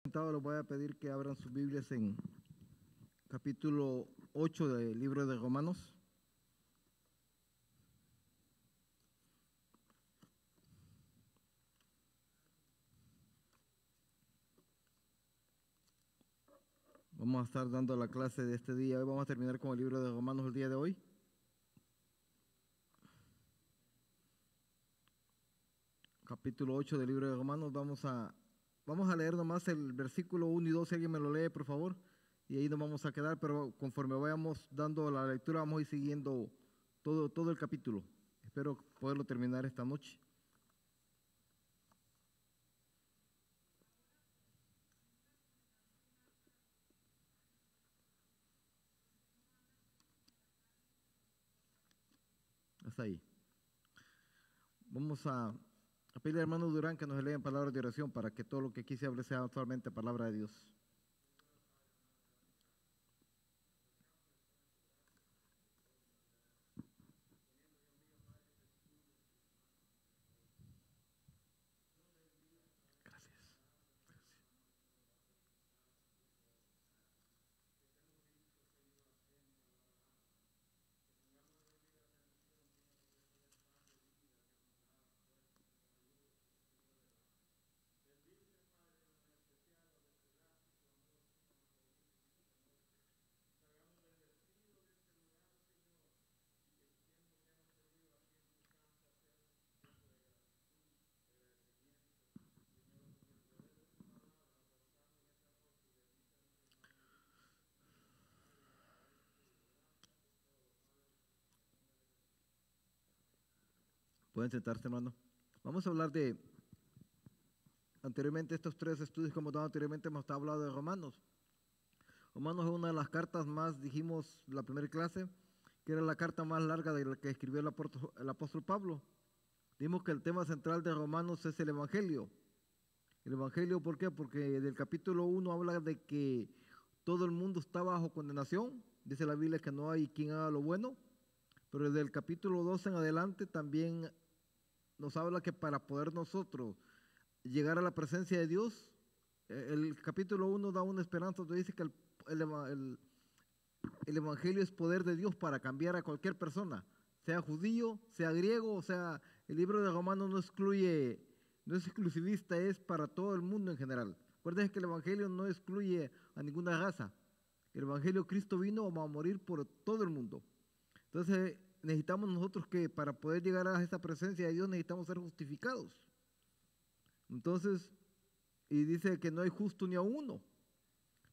Les voy a pedir que abran sus Biblias en capítulo 8 del libro de Romanos. Vamos a estar dando la clase de este día. Hoy vamos a terminar con el libro de Romanos el día de hoy. Capítulo 8 del libro de Romanos. Vamos a leer nomás el versículo 1 y 2. Si alguien me lo lee, por favor. Y ahí nos vamos a quedar, pero conforme vayamos dando la lectura, vamos a ir siguiendo todo el capítulo. Espero poderlo terminar esta noche. Hasta ahí. Vamos a pedirle al hermano Durán que nos lean palabras de oración para que todo lo que aquí se hable sea actualmente palabra de Dios. Pueden sentarse, hermano. Vamos a hablar anteriormente, estos tres estudios como dado anteriormente, hemos hablado de Romanos. Romanos es una de las cartas más, dijimos la primera clase, que era la carta más larga de la que escribió el apóstol Pablo. Dijimos que el tema central de Romanos es el Evangelio. El Evangelio, ¿por qué? Porque del capítulo 1 habla de que todo el mundo está bajo condenación. Dice la Biblia que no hay quien haga lo bueno. Pero desde el capítulo 2 en adelante también nos habla que para poder nosotros llegar a la presencia de Dios, el capítulo 1 da una esperanza donde dice que el Evangelio es poder de Dios para cambiar a cualquier persona, sea judío, sea griego, o sea, el libro de Romanos no es exclusivista, es para todo el mundo en general. Recuerden que el Evangelio no excluye a ninguna raza. El Evangelio, Cristo vino a morir por todo el mundo. Entonces necesitamos nosotros que para poder llegar a esa presencia de Dios necesitamos ser justificados. Entonces, y dice que no hay justo ni a uno.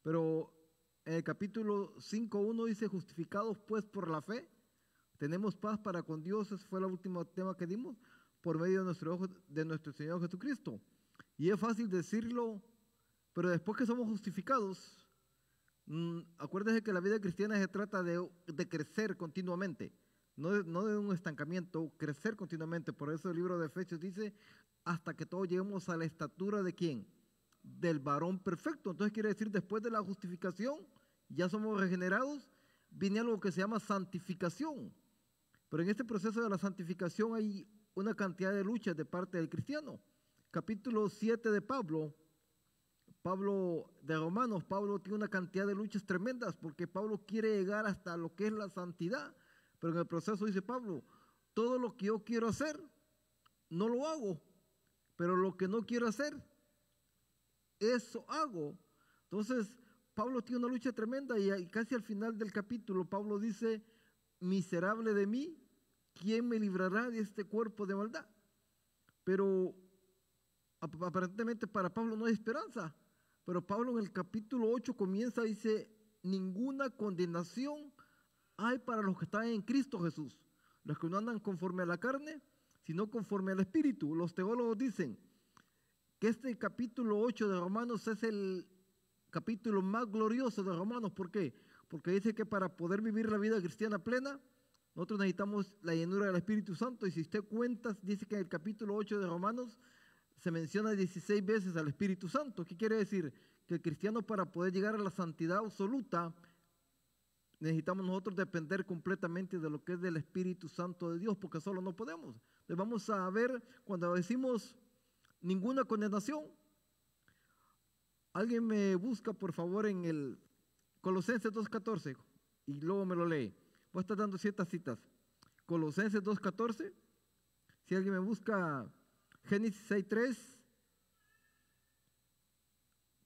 Pero en el capítulo 5:1 dice, justificados pues por la fe, tenemos paz para con Dios. Ese fue el último tema que dimos, por medio de nuestro Señor Jesucristo. Y es fácil decirlo, pero después que somos justificados, acuérdense que la vida cristiana se trata de crecer continuamente, no de un estancamiento, crecer continuamente. Por eso el libro de Efesios dice, hasta que todos lleguemos a la estatura de ¿quién? Del varón perfecto. Entonces quiere decir, después de la justificación, ya somos regenerados, viene algo que se llama santificación. Pero en este proceso de la santificación hay una cantidad de luchas de parte del cristiano. Capítulo 7 de de Romanos, Pablo tiene una cantidad de luchas tremendas porque Pablo quiere llegar hasta lo que es la santidad. Pero en el proceso dice Pablo, todo lo que yo quiero hacer, no lo hago, pero lo que no quiero hacer, eso hago. Entonces, Pablo tiene una lucha tremenda y casi al final del capítulo, Pablo dice, miserable de mí, ¿quién me librará de este cuerpo de maldad? Pero aparentemente para Pablo no hay esperanza. Pero Pablo en el capítulo 8 comienza, dice, ninguna condenación hay para los que están en Cristo Jesús, los que no andan conforme a la carne, sino conforme al Espíritu. Los teólogos dicen que este capítulo 8 de Romanos es el capítulo más glorioso de Romanos. ¿Por qué? Porque dice que para poder vivir la vida cristiana plena, nosotros necesitamos la llenura del Espíritu Santo. Y si usted cuenta, dice que en el capítulo 8 de Romanos se menciona 16 veces al Espíritu Santo. ¿Qué quiere decir? Que el cristiano, para poder llegar a la santidad absoluta, necesitamos nosotros depender completamente de lo que es del Espíritu Santo de Dios, porque solo no podemos. Entonces vamos a ver, cuando decimos ninguna condenación, Alguien me busca, por favor, en el Colosenses 2.14 y luego me lo lee. Voy a estar dando ciertas citas. Colosenses 2.14. Si alguien me busca, Génesis 6.3.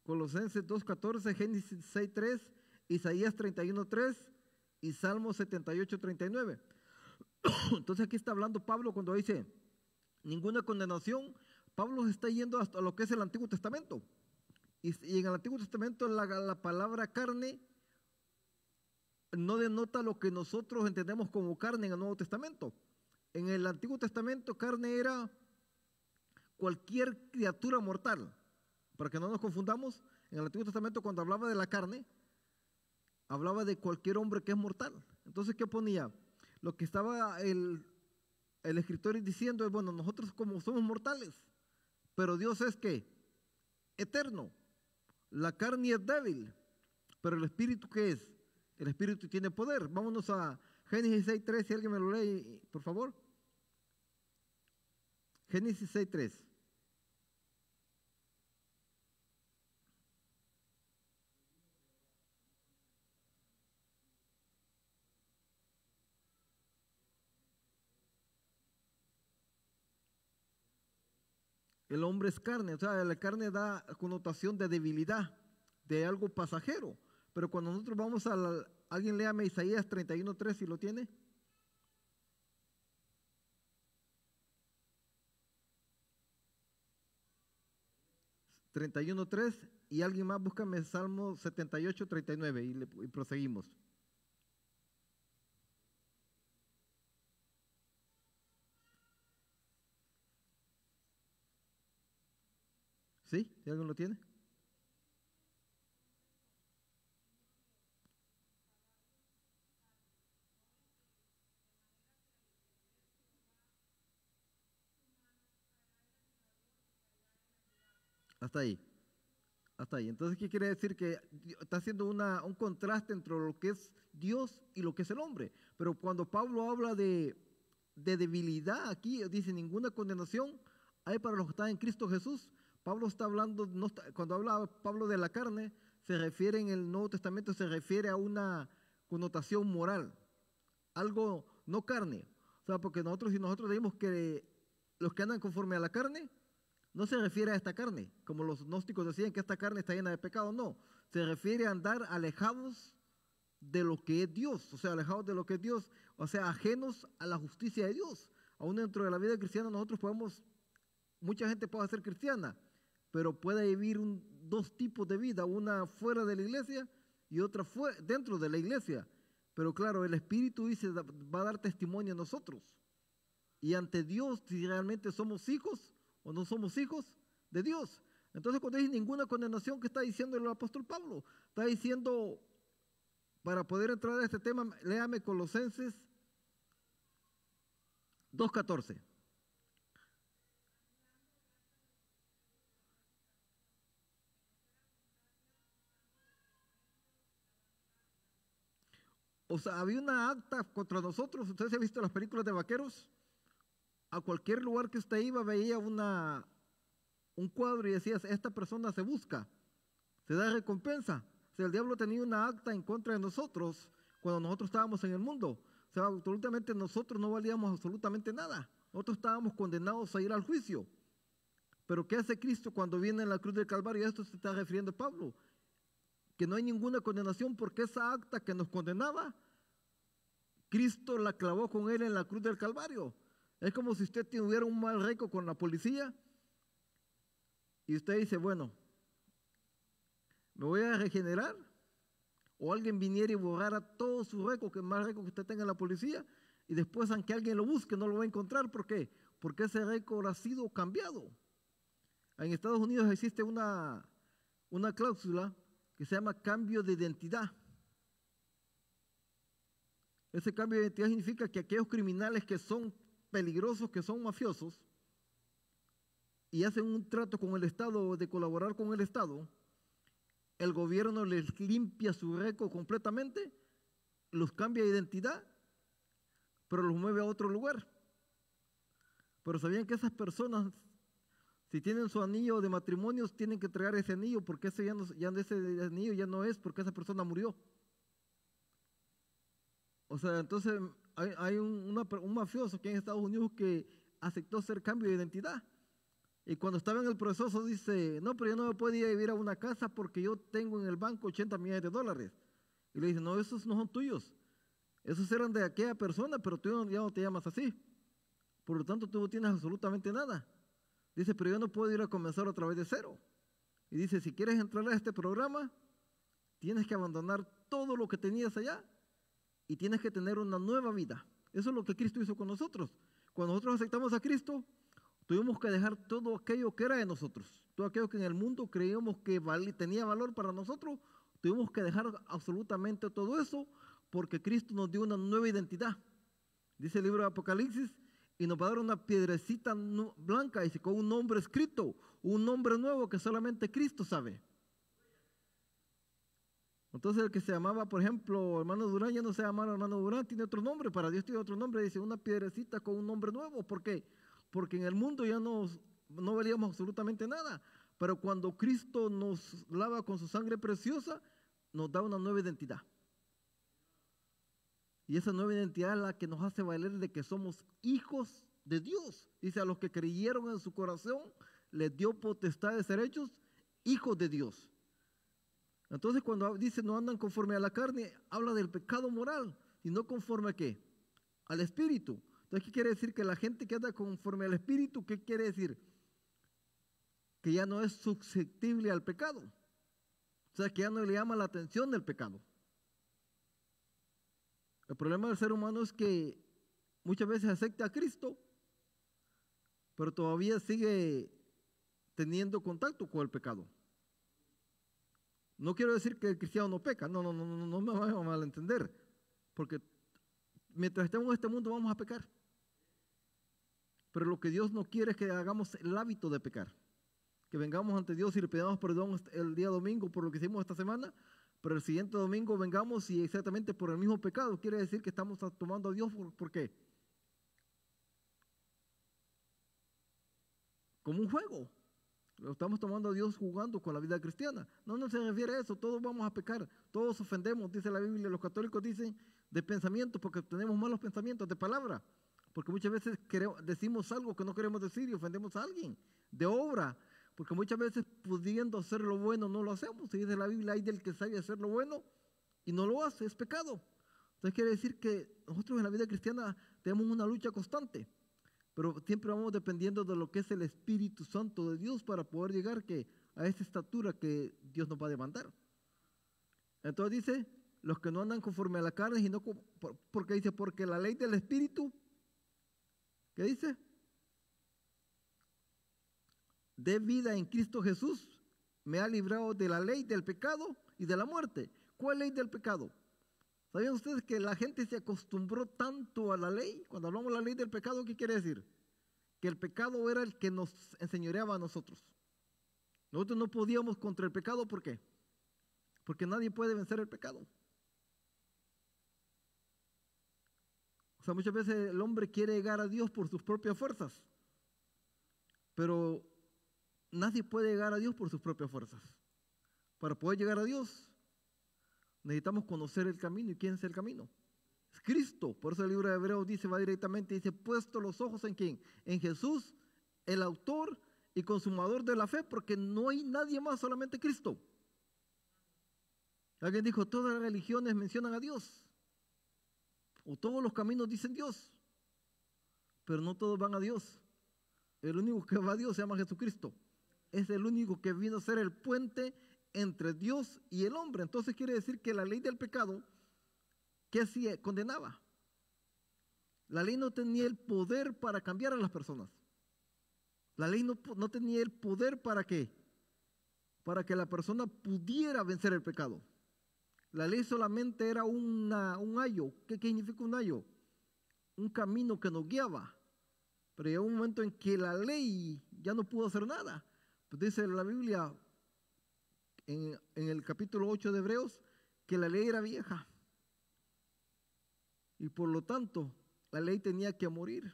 Colosenses 2.14, Génesis 6.3, Isaías 31.3 y Salmo 78.39. Entonces aquí está hablando Pablo cuando dice ninguna condenación. Pablo se está yendo hasta lo que es el Antiguo Testamento. Y en el Antiguo Testamento la palabra carne no denota lo que nosotros entendemos como carne en el Nuevo Testamento. En el Antiguo Testamento carne era cualquier criatura mortal. Para que no nos confundamos, en el Antiguo Testamento cuando hablaba de la carne, hablaba de cualquier hombre que es mortal. Entonces, ¿qué ponía? Lo que estaba el escritor diciendo es, bueno, nosotros como somos mortales, pero Dios es ¿qué? Eterno. La carne es débil, pero el espíritu ¿qué es? El espíritu tiene poder. Vámonos a Génesis 6.3, si alguien me lo lee, por favor. Génesis 6.3. El hombre es carne, o sea, la carne da connotación de debilidad, de algo pasajero. Pero cuando nosotros vamos alguien léame Isaías 31.3 si lo tiene. 31.3 y alguien más búscame Salmo 78.39 y proseguimos. ¿Sí? ¿Si alguien lo tiene? Hasta ahí. Hasta ahí. Entonces, ¿qué quiere decir? Que está haciendo un contraste entre lo que es Dios y lo que es el hombre. Pero cuando Pablo habla de debilidad, aquí dice ninguna condenación hay para los que están en Cristo Jesús. Pablo está hablando, cuando habla Pablo de la carne, se refiere en el Nuevo Testamento, se refiere a una connotación moral. Algo no carne. O sea, porque si nosotros decimos que los que andan conforme a la carne, no se refiere a esta carne, como los gnósticos decían que esta carne está llena de pecado, no. Se refiere a andar alejados de lo que es Dios, o sea, alejados de lo que es Dios, o sea, ajenos a la justicia de Dios. Aún dentro de la vida cristiana nosotros mucha gente puede ser cristiana, pero puede vivir dos tipos de vida, una fuera de la iglesia y otra dentro de la iglesia. Pero claro, el Espíritu dice, va a dar testimonio a nosotros. Y ante Dios, si realmente somos hijos o no somos hijos de Dios. Entonces, cuando dice ninguna condenación, ¿qué está diciendo el apóstol Pablo? Está diciendo, para poder entrar a este tema, léame Colosenses 2.14. O sea, había una acta contra nosotros. Ustedes han visto las películas de vaqueros. A cualquier lugar que usted iba veía un cuadro y decía, esta persona se busca, se da recompensa. O sea, el diablo tenía una acta en contra de nosotros cuando nosotros estábamos en el mundo. O sea, absolutamente nosotros no valíamos absolutamente nada. Nosotros estábamos condenados a ir al juicio. Pero ¿qué hace Cristo cuando viene en la cruz del Calvario? A esto se está refiriendo Pablo. Que no hay ninguna condenación porque esa acta que nos condenaba, Cristo la clavó con él en la cruz del Calvario. Es como si usted tuviera un mal récord con la policía y usted dice, bueno, me voy a regenerar, o alguien viniera y borrara todo su récord, que más récord que usted tenga en la policía, y después aunque alguien lo busque no lo va a encontrar. ¿Por qué? Porque ese récord ha sido cambiado. En Estados Unidos existe una cláusula que se llama cambio de identidad. Ese cambio de identidad significa que aquellos criminales que son peligrosos, que son mafiosos, y hacen un trato con el Estado de colaborar con el Estado, el gobierno les limpia su récord completamente, los cambia de identidad, pero los mueve a otro lugar. Pero sabían que esas personas Si tienen su anillo de matrimonio, tienen que entregar ese anillo, porque ese ese anillo ya no es, porque esa persona murió. O sea, entonces hay un mafioso que en Estados Unidos que aceptó hacer cambio de identidad. Y cuando estaba en el proceso dice, no, pero yo no me puedo ir a vivir a una casa porque yo tengo en el banco 80 millones de dólares. Y le dice, no, esos no son tuyos. Esos eran de aquella persona, pero tú ya no te llamas así. Por lo tanto, tú no tienes absolutamente nada. Dice, pero yo no puedo ir a comenzar otra vez de cero. Y dice, si quieres entrar a este programa, tienes que abandonar todo lo que tenías allá y tienes que tener una nueva vida. Eso es lo que Cristo hizo con nosotros. Cuando nosotros aceptamos a Cristo, tuvimos que dejar todo aquello que era de nosotros. Todo aquello que en el mundo creíamos que tenía valor para nosotros, tuvimos que dejar absolutamente todo eso porque Cristo nos dio una nueva identidad. Dice el libro de Apocalipsis, y nos va a dar una piedrecita blanca, dice, con un nombre escrito, un nombre nuevo que solamente Cristo sabe. Entonces el que se llamaba, por ejemplo, hermano Durán, ya no se llama hermano Durán, tiene otro nombre, para Dios tiene otro nombre, dice una piedrecita con un nombre nuevo. ¿Por qué? Porque en el mundo ya no valíamos absolutamente nada, pero cuando Cristo nos lava con su sangre preciosa, nos da una nueva identidad. Y esa nueva identidad es la que nos hace valer de que somos hijos de Dios. Dice, a los que creyeron en su corazón, les dio potestad de ser hechos hijos de Dios. Entonces cuando dice no andan conforme a la carne, habla del pecado moral, y no conforme a ¿qué? Al espíritu. Entonces, ¿qué quiere decir? Que la gente que anda conforme al espíritu, ¿qué quiere decir? Que ya no es susceptible al pecado. O sea, que ya no le llama la atención del pecado. El problema del ser humano es que muchas veces acepta a Cristo, pero todavía sigue teniendo contacto con el pecado. No quiero decir que el cristiano no peca, no me vayan a malentender, porque mientras estemos en este mundo vamos a pecar. Pero lo que Dios no quiere es que hagamos el hábito de pecar, que vengamos ante Dios y le pidamos perdón el día domingo por lo que hicimos esta semana, pero el siguiente domingo vengamos y exactamente por el mismo pecado. Quiere decir que estamos tomando a Dios, ¿por qué? Como un juego. Lo estamos tomando a Dios jugando con la vida cristiana. No se refiere a eso, todos vamos a pecar, todos ofendemos, dice la Biblia. Los católicos dicen de pensamiento porque tenemos malos pensamientos, de palabra, porque muchas veces decimos algo que no queremos decir y ofendemos a alguien. De obra, porque muchas veces pudiendo hacer lo bueno no lo hacemos. Y dice la Biblia, hay del que sabe hacer lo bueno y no lo hace, es pecado. Entonces quiere decir que nosotros en la vida cristiana tenemos una lucha constante. Pero siempre vamos dependiendo de lo que es el Espíritu Santo de Dios para poder llegar a esa estatura que Dios nos va a demandar. Entonces dice, los que no andan conforme a la carne, sino porque dice, porque la ley del Espíritu, ¿qué dice? De vida en Cristo Jesús, me ha librado de la ley del pecado y de la muerte. ¿Cuál ley del pecado? ¿Sabían ustedes que la gente se acostumbró tanto a la ley? Cuando hablamos de la ley del pecado, ¿qué quiere decir? Que el pecado era el que nos enseñoreaba a nosotros. Nosotros no podíamos contra el pecado, ¿por qué? Porque nadie puede vencer el pecado. O sea, muchas veces el hombre quiere llegar a Dios por sus propias fuerzas, pero nadie puede llegar a Dios por sus propias fuerzas. Para poder llegar a Dios, necesitamos conocer el camino. ¿Y quién es el camino? Es Cristo. Por eso el libro de Hebreos dice, va directamente, dice, puesto los ojos ¿en quién? En Jesús, el autor y consumador de la fe, porque no hay nadie más, solamente Cristo. Alguien dijo, todas las religiones mencionan a Dios, o todos los caminos dicen Dios, pero no todos van a Dios. El único que va a Dios se llama Jesucristo. Es el único que vino a ser el puente entre Dios y el hombre. Entonces quiere decir que la ley del pecado, ¿qué hacía? Condenaba. La ley no tenía el poder para cambiar a las personas. La ley no tenía el poder ¿para qué? Para que la persona pudiera vencer el pecado. La ley solamente era un ayo. ¿Qué significa un ayo? Un camino que nos guiaba. Pero llegó un momento en que la ley ya no pudo hacer nada. Pues dice la Biblia en el capítulo 8 de Hebreos que la ley era vieja. Y por lo tanto, la ley tenía que morir.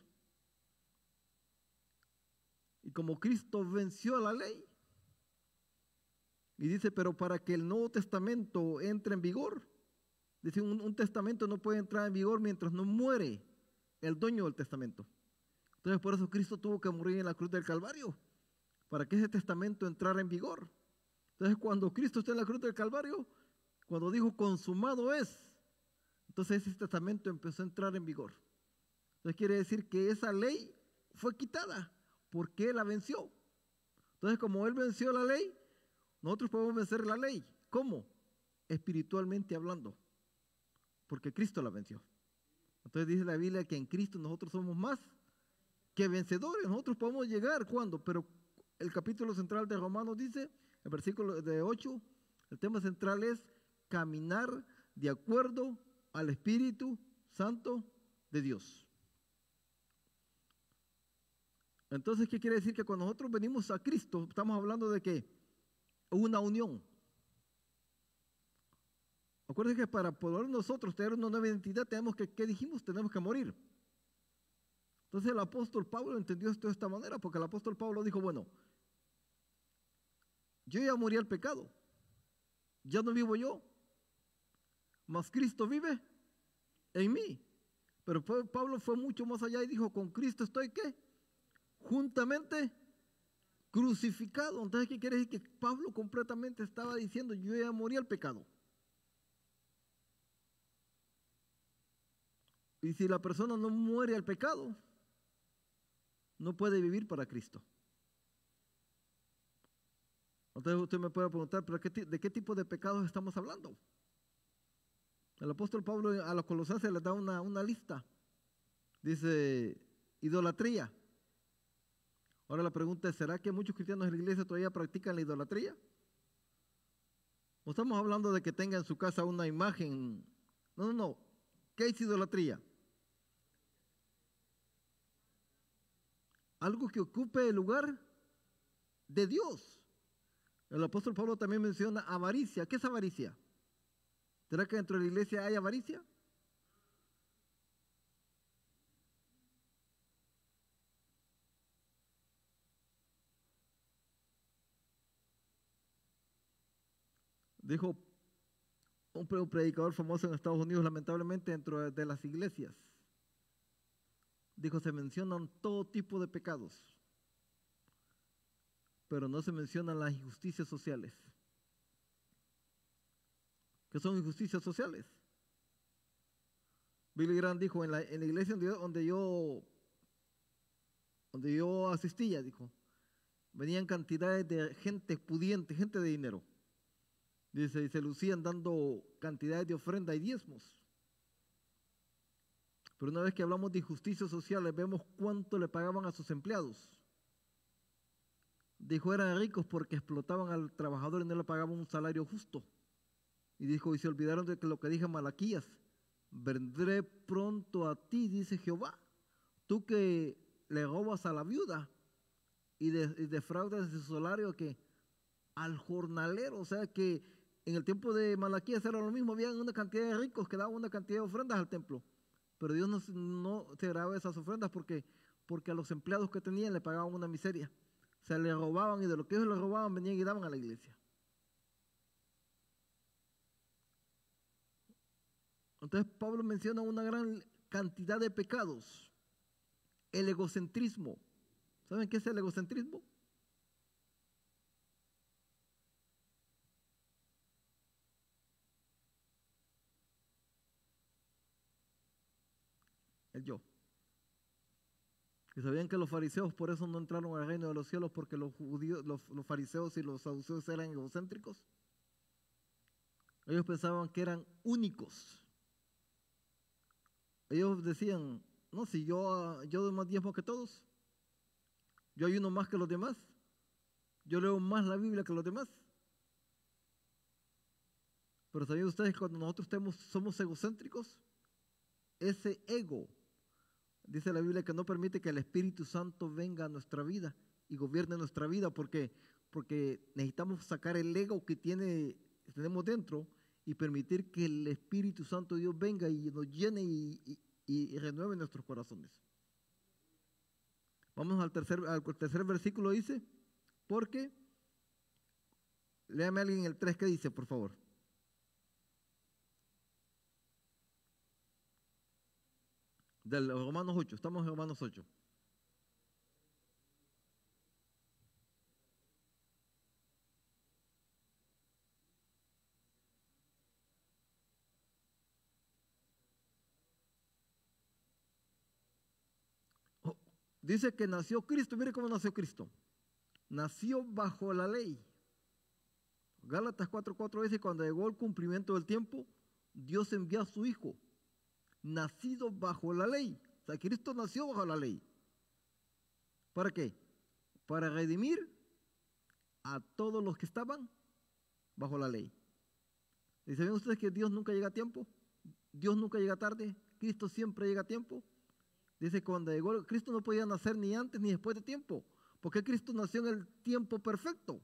como Cristo venció a la ley, y dice, pero para que el Nuevo Testamento entre en vigor, dice, un testamento no puede entrar en vigor mientras no muere el dueño del testamento. Entonces por eso Cristo tuvo que morir en la cruz del Calvario, para que ese testamento entrara en vigor. Entonces cuando Cristo está en la cruz del Calvario, cuando dijo consumado es, entonces ese testamento empezó a entrar en vigor. Entonces quiere decir que esa ley fue quitada porque Él la venció. Entonces como Él venció la ley, nosotros podemos vencer la ley. ¿Cómo? Espiritualmente hablando, porque Cristo la venció. Entonces dice la Biblia que en Cristo nosotros somos más que vencedores. Nosotros podemos llegar, ¿cuándo? Pero el capítulo central de Romanos dice, el versículo de 8, el tema central es caminar de acuerdo al Espíritu Santo de Dios. Entonces, ¿qué quiere decir? Que cuando nosotros venimos a Cristo, estamos hablando de que una unión. Acuérdense que para poder nosotros tener una nueva identidad, tenemos que, ¿qué dijimos? Tenemos que morir. Entonces el apóstol Pablo entendió esto de esta manera, porque el apóstol Pablo dijo, bueno, yo ya morí al pecado, ya no vivo yo, mas Cristo vive en mí. Pero Pablo fue mucho más allá y dijo, con Cristo estoy, ¿qué? Juntamente crucificado. Entonces, ¿qué quiere decir? Que Pablo completamente estaba diciendo, yo ya morí al pecado. Y si la persona no muere al pecado, no puede vivir para Cristo. Entonces usted me puede preguntar, ¿pero de qué tipo de pecados estamos hablando? El apóstol Pablo a los colosenses les da una lista. Dice, idolatría. Ahora la pregunta es, ¿será que muchos cristianos en la iglesia todavía practican la idolatría? No estamos hablando de que tenga en su casa una imagen. No. ¿Qué es idolatría? Algo que ocupe el lugar de Dios. El apóstol Pablo también menciona avaricia. ¿Qué es avaricia? ¿Será que dentro de la iglesia hay avaricia? Dijo un predicador famoso en Estados Unidos, lamentablemente dentro de las iglesias. Dijo, se mencionan todo tipo de pecados, pero no se mencionan las injusticias sociales. ¿Qué son injusticias sociales? Billy Graham dijo, en la iglesia donde yo asistía, dijo, venían cantidades de gente pudiente, gente de dinero. Dice, y se lucían dando cantidades de ofrenda y diezmos. Pero una vez que hablamos de injusticias sociales, vemos cuánto le pagaban a sus empleados. Dijo, eran ricos porque explotaban al trabajador y no le pagaban un salario justo. Y dijo, y se olvidaron de que lo que dije Malaquías, vendré pronto a ti, dice Jehová, tú que le robas a la viuda y defraudas de su salario que al jornalero. O sea que en el tiempo de Malaquías era lo mismo, había una cantidad de ricos que daban una cantidad de ofrendas al templo, pero Dios no se grababa esas ofrendas porque a los empleados que tenían le pagaban una miseria, se le robaban y de lo que ellos le robaban venían y daban a la iglesia. Entonces Pablo menciona una gran cantidad de pecados. El egocentrismo. ¿Saben qué es el egocentrismo? El yo. Y sabían que los fariseos por eso no entraron al reino de los cielos, porque los judíos, los fariseos y los saduceos eran egocéntricos. Ellos pensaban que eran únicos. Ellos decían, no, si yo doy más diezmo que todos, yo ayuno más que los demás, yo leo más la Biblia que los demás. Pero ¿sabían ustedes que cuando nosotros somos egocéntricos? Ese ego, dice la Biblia, que no permite que el Espíritu Santo venga a nuestra vida y gobierne nuestra vida, porque necesitamos sacar el ego que tenemos dentro y permitir que el Espíritu Santo de Dios venga y nos llene y renueve nuestros corazones. Vamos al tercer versículo, dice, porque, léame a alguien el 3, ¿qué dice, por favor? Del Romanos 8, estamos en Romanos 8. Oh, dice que nació Cristo, mire cómo nació Cristo. Nació bajo la ley. Gálatas 4:4 dice, cuando llegó el cumplimiento del tiempo, Dios envió a su Hijo, nacido bajo la ley. O sea, Cristo nació bajo la ley. ¿Para qué? Para redimir a todos los que estaban bajo la ley. ¿Y saben ustedes que Dios nunca llega a tiempo? Dios nunca llega tarde. Cristo siempre llega a tiempo. Dice que cuando llegó Cristo no podía nacer ni antes ni después de tiempo, porque Cristo nació en el tiempo perfecto.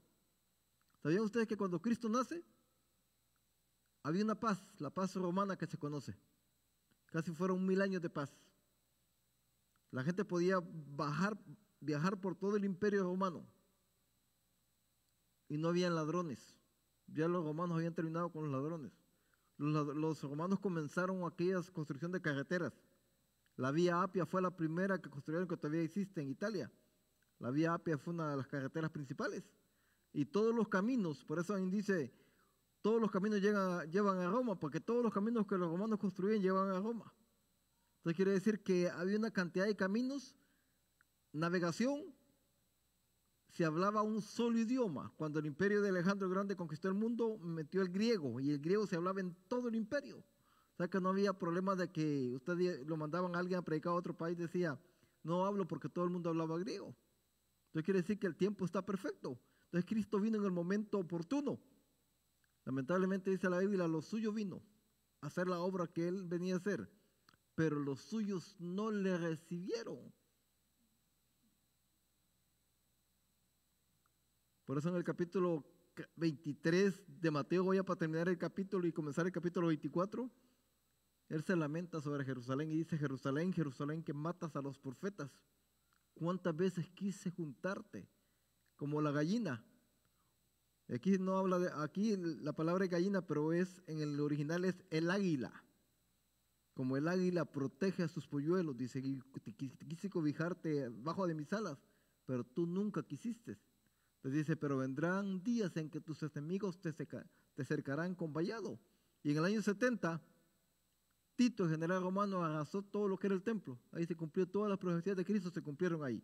¿Sabían ustedes que cuando Cristo nace, había una paz, la paz romana que se conoce? Casi fueron 1000 años de paz. La gente podía viajar por todo el imperio romano y no habían ladrones. Ya los romanos habían terminado con los ladrones. Los romanos comenzaron aquella construcción de carreteras. La Vía Apia fue la primera que construyeron, que todavía existe en Italia. La Vía Apia fue una de las carreteras principales. Y todos los caminos, por eso dice, todos los caminos llevan a Roma, porque todos los caminos que los romanos construían llevan a Roma. Entonces quiere decir que había una cantidad de caminos, navegación, se hablaba un solo idioma. Cuando el imperio de Alejandro el Grande conquistó el mundo, metió el griego, y el griego se hablaba en todo el imperio. O sea que no había problema de que usted lo mandaban a alguien a predicar a otro país, decía, no hablo porque todo el mundo hablaba griego. Entonces quiere decir que el tiempo está perfecto. Entonces Cristo vino en el momento oportuno. Lamentablemente dice la Biblia, lo suyo vino a hacer la obra que él venía a hacer, pero los suyos no le recibieron. Por eso en el capítulo 23 de Mateo, voy a para terminar el capítulo y comenzar el capítulo 24, él se lamenta sobre Jerusalén y dice, Jerusalén, Jerusalén, que matas a los profetas. ¿Cuántas veces quise juntarte como la gallina? Aquí no habla de, aquí la palabra es gallina, pero en el original es el águila. Como el águila protege a sus polluelos, dice, quise cobijarte bajo de mis alas, pero tú nunca quisiste. Entonces dice, pero vendrán días en que tus enemigos te cercarán con vallado. Y en el año 70, Tito, el general romano, arrasó todo lo que era el templo. Ahí se cumplió, todas las profecías de Cristo se cumplieron ahí.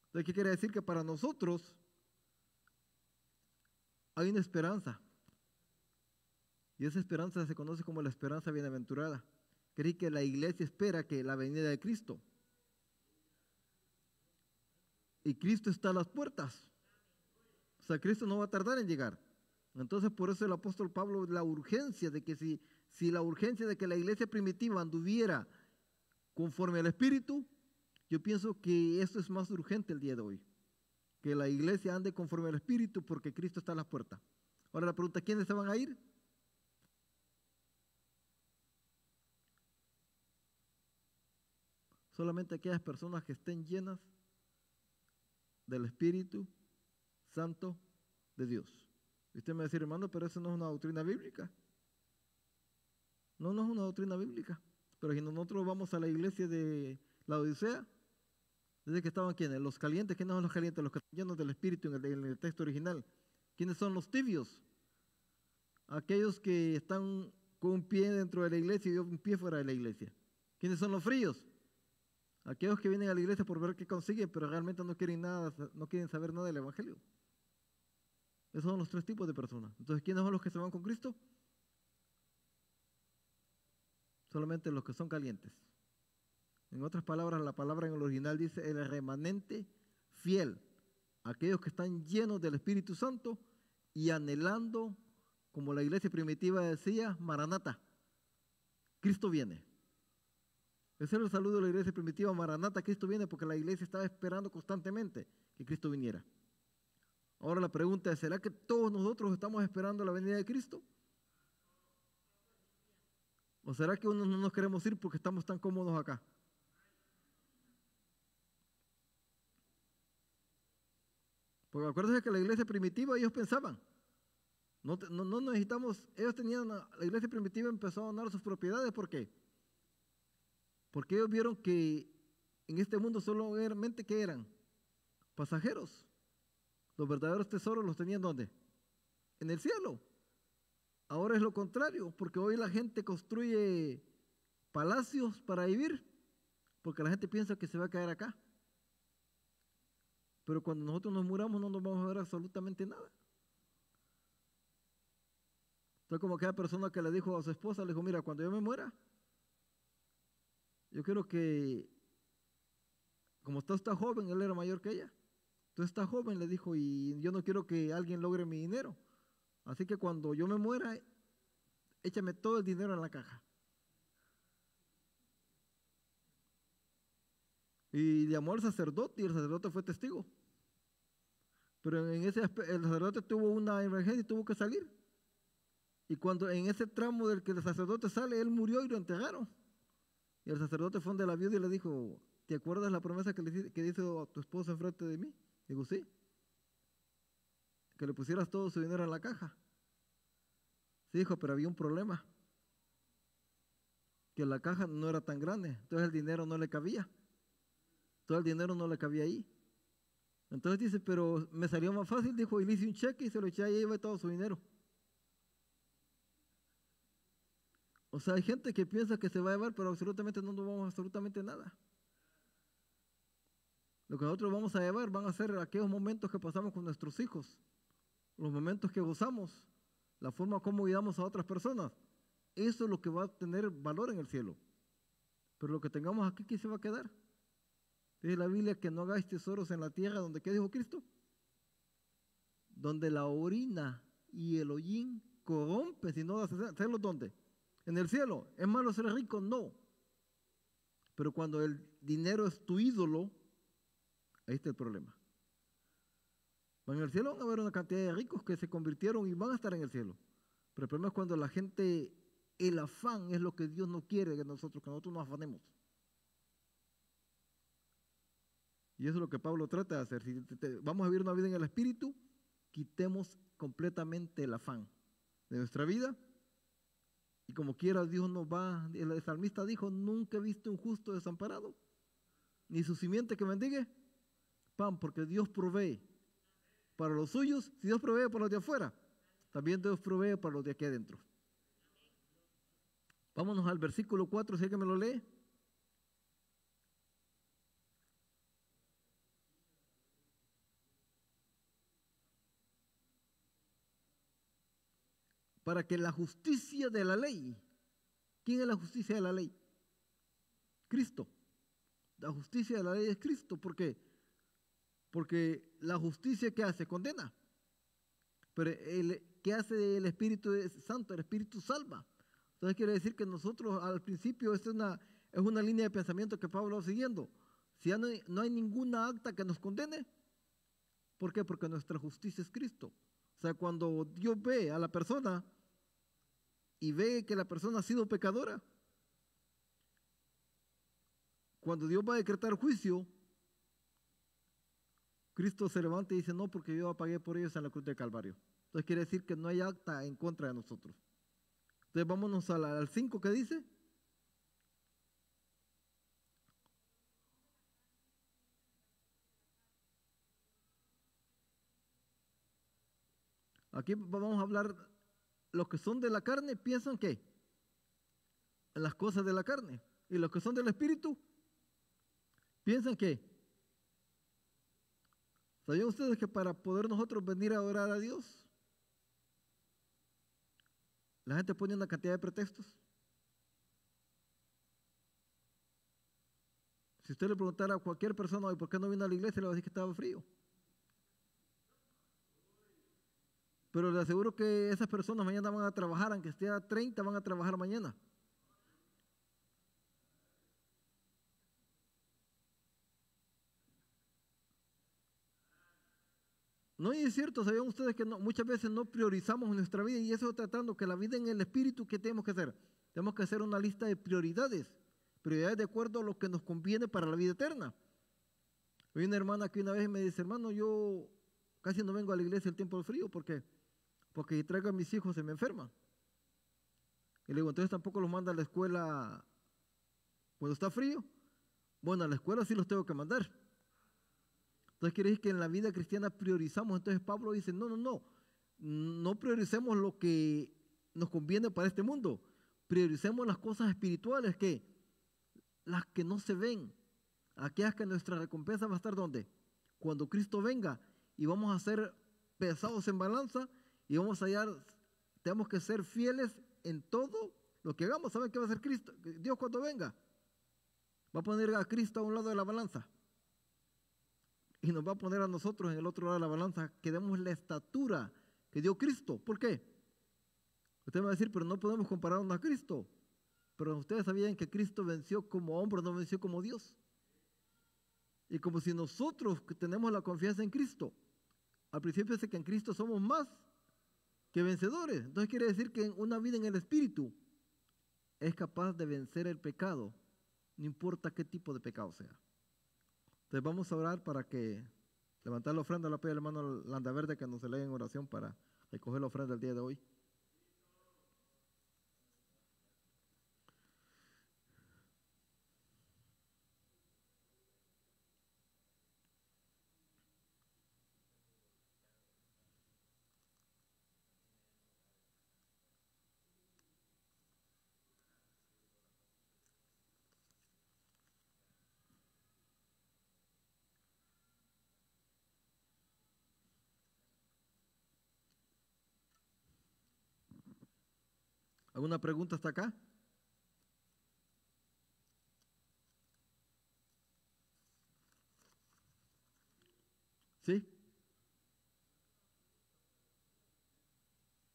Entonces, ¿qué quiere decir? Que para nosotros hay una esperanza. Y esa esperanza se conoce como la esperanza bienaventurada. Creí que la iglesia espera que la venida de Cristo. Y Cristo está a las puertas. O sea, Cristo no va a tardar en llegar. Entonces, por eso el apóstol Pablo, la urgencia de que si la urgencia de que la iglesia primitiva anduviera conforme al Espíritu, yo pienso que eso es más urgente el día de hoy. Que la iglesia ande conforme al Espíritu porque Cristo está a las puertas. Ahora la pregunta, ¿quiénes se van a ir? Solamente aquellas personas que estén llenas del Espíritu Santo de Dios. Y usted me va a decir, hermano, pero eso no es una doctrina bíblica. No, no es una doctrina bíblica. Pero si nosotros vamos a la iglesia de la Odisea, desde que estaban ¿quiénes? Los calientes. ¿Quiénes son los calientes? Los que están llenos del Espíritu en el texto original. ¿Quiénes son los tibios? Aquellos que están con un pie dentro de la iglesia y un pie fuera de la iglesia. ¿Quiénes son los fríos? Aquellos que vienen a la iglesia por ver qué consiguen, pero realmente no quieren nada, no quieren saber nada del Evangelio. Esos son los tres tipos de personas. Entonces, ¿quiénes son los que se van con Cristo? Solamente los que son calientes. En otras palabras, la palabra en el original dice el remanente fiel. Aquellos que están llenos del Espíritu Santo y anhelando, como la iglesia primitiva decía, Maranata. Cristo viene. Ese era el saludo de la iglesia primitiva, Maranata, Cristo viene, porque la iglesia estaba esperando constantemente que Cristo viniera. Ahora la pregunta es, ¿será que todos nosotros estamos esperando la venida de Cristo? ¿O será que unos no nos queremos ir porque estamos tan cómodos acá? Porque acuérdense que la iglesia primitiva ellos pensaban, no necesitamos, ellos tenían, la iglesia primitiva empezó a donar sus propiedades, ¿por qué? Porque ellos vieron que en este mundo solamente que eran pasajeros. Los verdaderos tesoros los tenían ¿dónde? En el cielo. Ahora es lo contrario, porque hoy la gente construye palacios para vivir, porque la gente piensa que se va a caer acá. Pero cuando nosotros nos muramos no nos vamos a ver absolutamente nada. Entonces, como aquella persona que le dijo a su esposa, le dijo, mira, cuando yo me muera, yo quiero que, como está joven, él era mayor que ella, entonces está joven, le dijo, y yo no quiero que alguien logre mi dinero. Así que cuando yo me muera, échame todo el dinero en la caja. Y llamó al sacerdote y el sacerdote fue testigo. Pero en ese el sacerdote tuvo una emergencia y tuvo que salir. Y cuando en ese tramo del que el sacerdote sale, él murió y lo enterraron. Y el sacerdote fue donde la viuda y le dijo, ¿te acuerdas la promesa que hizo a tu esposa enfrente de mí? Digo, sí. Que le pusieras todo su dinero en la caja. Sí, dijo, pero había un problema. Que la caja no era tan grande, entonces el dinero no le cabía. Todo el dinero no le cabía ahí. Entonces dice, pero me salió más fácil, dijo, y le hice un cheque y se lo eché ahí y iba todo su dinero. O sea, hay gente que piensa que se va a llevar, pero absolutamente no nos vamos a absolutamente nada. Lo que nosotros vamos a llevar van a ser aquellos momentos que pasamos con nuestros hijos, los momentos que gozamos, la forma como ayudamos a otras personas. Eso es lo que va a tener valor en el cielo. Pero lo que tengamos aquí, ¿qué se va a quedar? Dice la Biblia que no hagáis tesoros en la tierra, donde, ¿qué dijo Cristo? Donde la orina y el hollín corrompen, sino hacerlos ¿dónde? En el cielo. ¿Es malo ser rico? No. Pero cuando el dinero es tu ídolo, ahí está el problema. En el cielo van a haber una cantidad de ricos que se convirtieron y van a estar en el cielo. Pero el problema es cuando la gente, el afán es lo que Dios no quiere de nosotros, que nosotros nos afanemos. Y eso es lo que Pablo trata de hacer. Si vamos a vivir una vida en el Espíritu, quitemos completamente el afán de nuestra vida. Y como quiera Dios nos va, el salmista dijo, nunca he visto un justo desamparado, ni su simiente que mendigue pan, porque Dios provee para los suyos. Si Dios provee para los de afuera, también Dios provee para los de aquí adentro. Vámonos al versículo 4, si alguien me lo lee. Para que la justicia de la ley, ¿quién es la justicia de la ley? Cristo. La justicia de la ley es Cristo. ¿Por qué? Porque la justicia que hace condena. Pero ¿qué hace el Espíritu Santo? El Espíritu salva. Entonces quiere decir que nosotros al principio es una línea de pensamiento que Pablo va siguiendo. Si ya no hay ninguna acta que nos condene, ¿por qué? Porque nuestra justicia es Cristo. O sea, cuando Dios ve a la persona y ve que la persona ha sido pecadora, cuando Dios va a decretar juicio, Cristo se levanta y dice, no, porque yo pagué por ellos en la cruz del Calvario. Entonces quiere decir que no hay acta en contra de nosotros. Entonces vámonos al 5 que dice. Aquí vamos a hablar, los que son de la carne piensan que en las cosas de la carne, y los que son del Espíritu piensan que, ¿sabían ustedes que para poder nosotros venir a adorar a Dios, la gente pone una cantidad de pretextos? Si usted le preguntara a cualquier persona hoy por qué no vino a la iglesia, le va a decir que estaba frío. Pero le aseguro que esas personas mañana van a trabajar, aunque esté a 30, van a trabajar mañana. No, y es cierto, ¿sabían ustedes que muchas veces no priorizamos nuestra vida? Y eso tratando que la vida en el Espíritu, ¿qué tenemos que hacer? Tenemos que hacer una lista de prioridades de acuerdo a lo que nos conviene para la vida eterna. Hay una hermana que una vez me dice, hermano, yo casi no vengo a la iglesia el tiempo del frío. ¿Por qué? Porque si traigo a mis hijos se me enferman. Y le digo, entonces tampoco los manda a la escuela cuando está frío. Bueno, a la escuela sí los tengo que mandar. Entonces quiere decir que en la vida cristiana priorizamos. Entonces Pablo dice, no prioricemos lo que nos conviene para este mundo. Prioricemos las cosas espirituales, que las que no se ven, aquellas que nuestra recompensa va a estar ¿dónde? Cuando Cristo venga, y vamos a ser pesados en balanza, y vamos a hallar, tenemos que ser fieles en todo lo que hagamos. ¿Saben qué va a hacer Cristo? Dios cuando venga va a poner a Cristo a un lado de la balanza y nos va a poner a nosotros en el otro lado de la balanza, que demos la estatura que dio Cristo. ¿Por qué? Usted me va a decir, pero no podemos compararnos a Cristo. Pero ustedes sabían que Cristo venció como hombre, no venció como Dios. Y como si nosotros que tenemos la confianza en Cristo, al principio dice que en Cristo somos más que vencedores. Entonces quiere decir que una vida en el Espíritu es capaz de vencer el pecado, no importa qué tipo de pecado sea. Entonces vamos a orar para que levantar la ofrenda. Le pido al hermano Landaverde que nos lea en oración para recoger la ofrenda del día de hoy. ¿Alguna pregunta hasta acá? ¿Sí?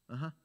Ajá.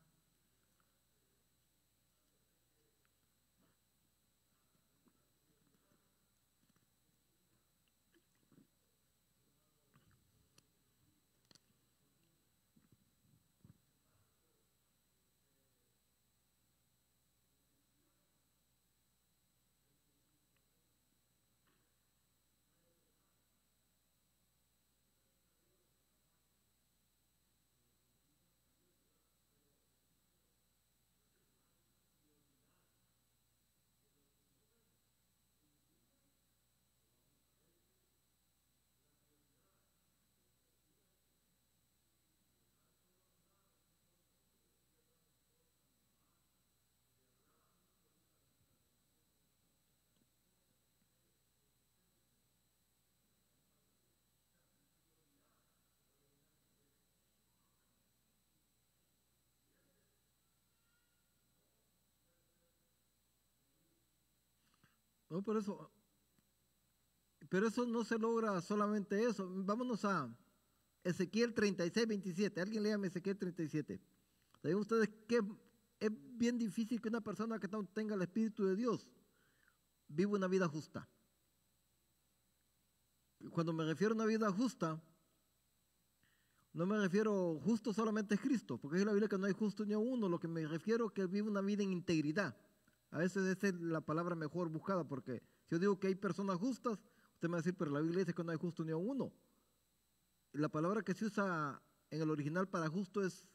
No, pero eso no se logra solamente eso. Vámonos a Ezequiel 36, 27. Alguien léame Ezequiel 37. ¿Saben ustedes que es bien difícil que una persona que no tenga el Espíritu de Dios viva una vida justa? Cuando me refiero a una vida justa, no me refiero justo solamente es Cristo, porque es la Biblia que no hay justo ni a uno. Lo que me refiero es que vive una vida en integridad. A veces esa es la palabra mejor buscada, porque si yo digo que hay personas justas, usted me va a decir, pero la Biblia dice que no hay justo ni a uno. La palabra que se usa en el original para justo es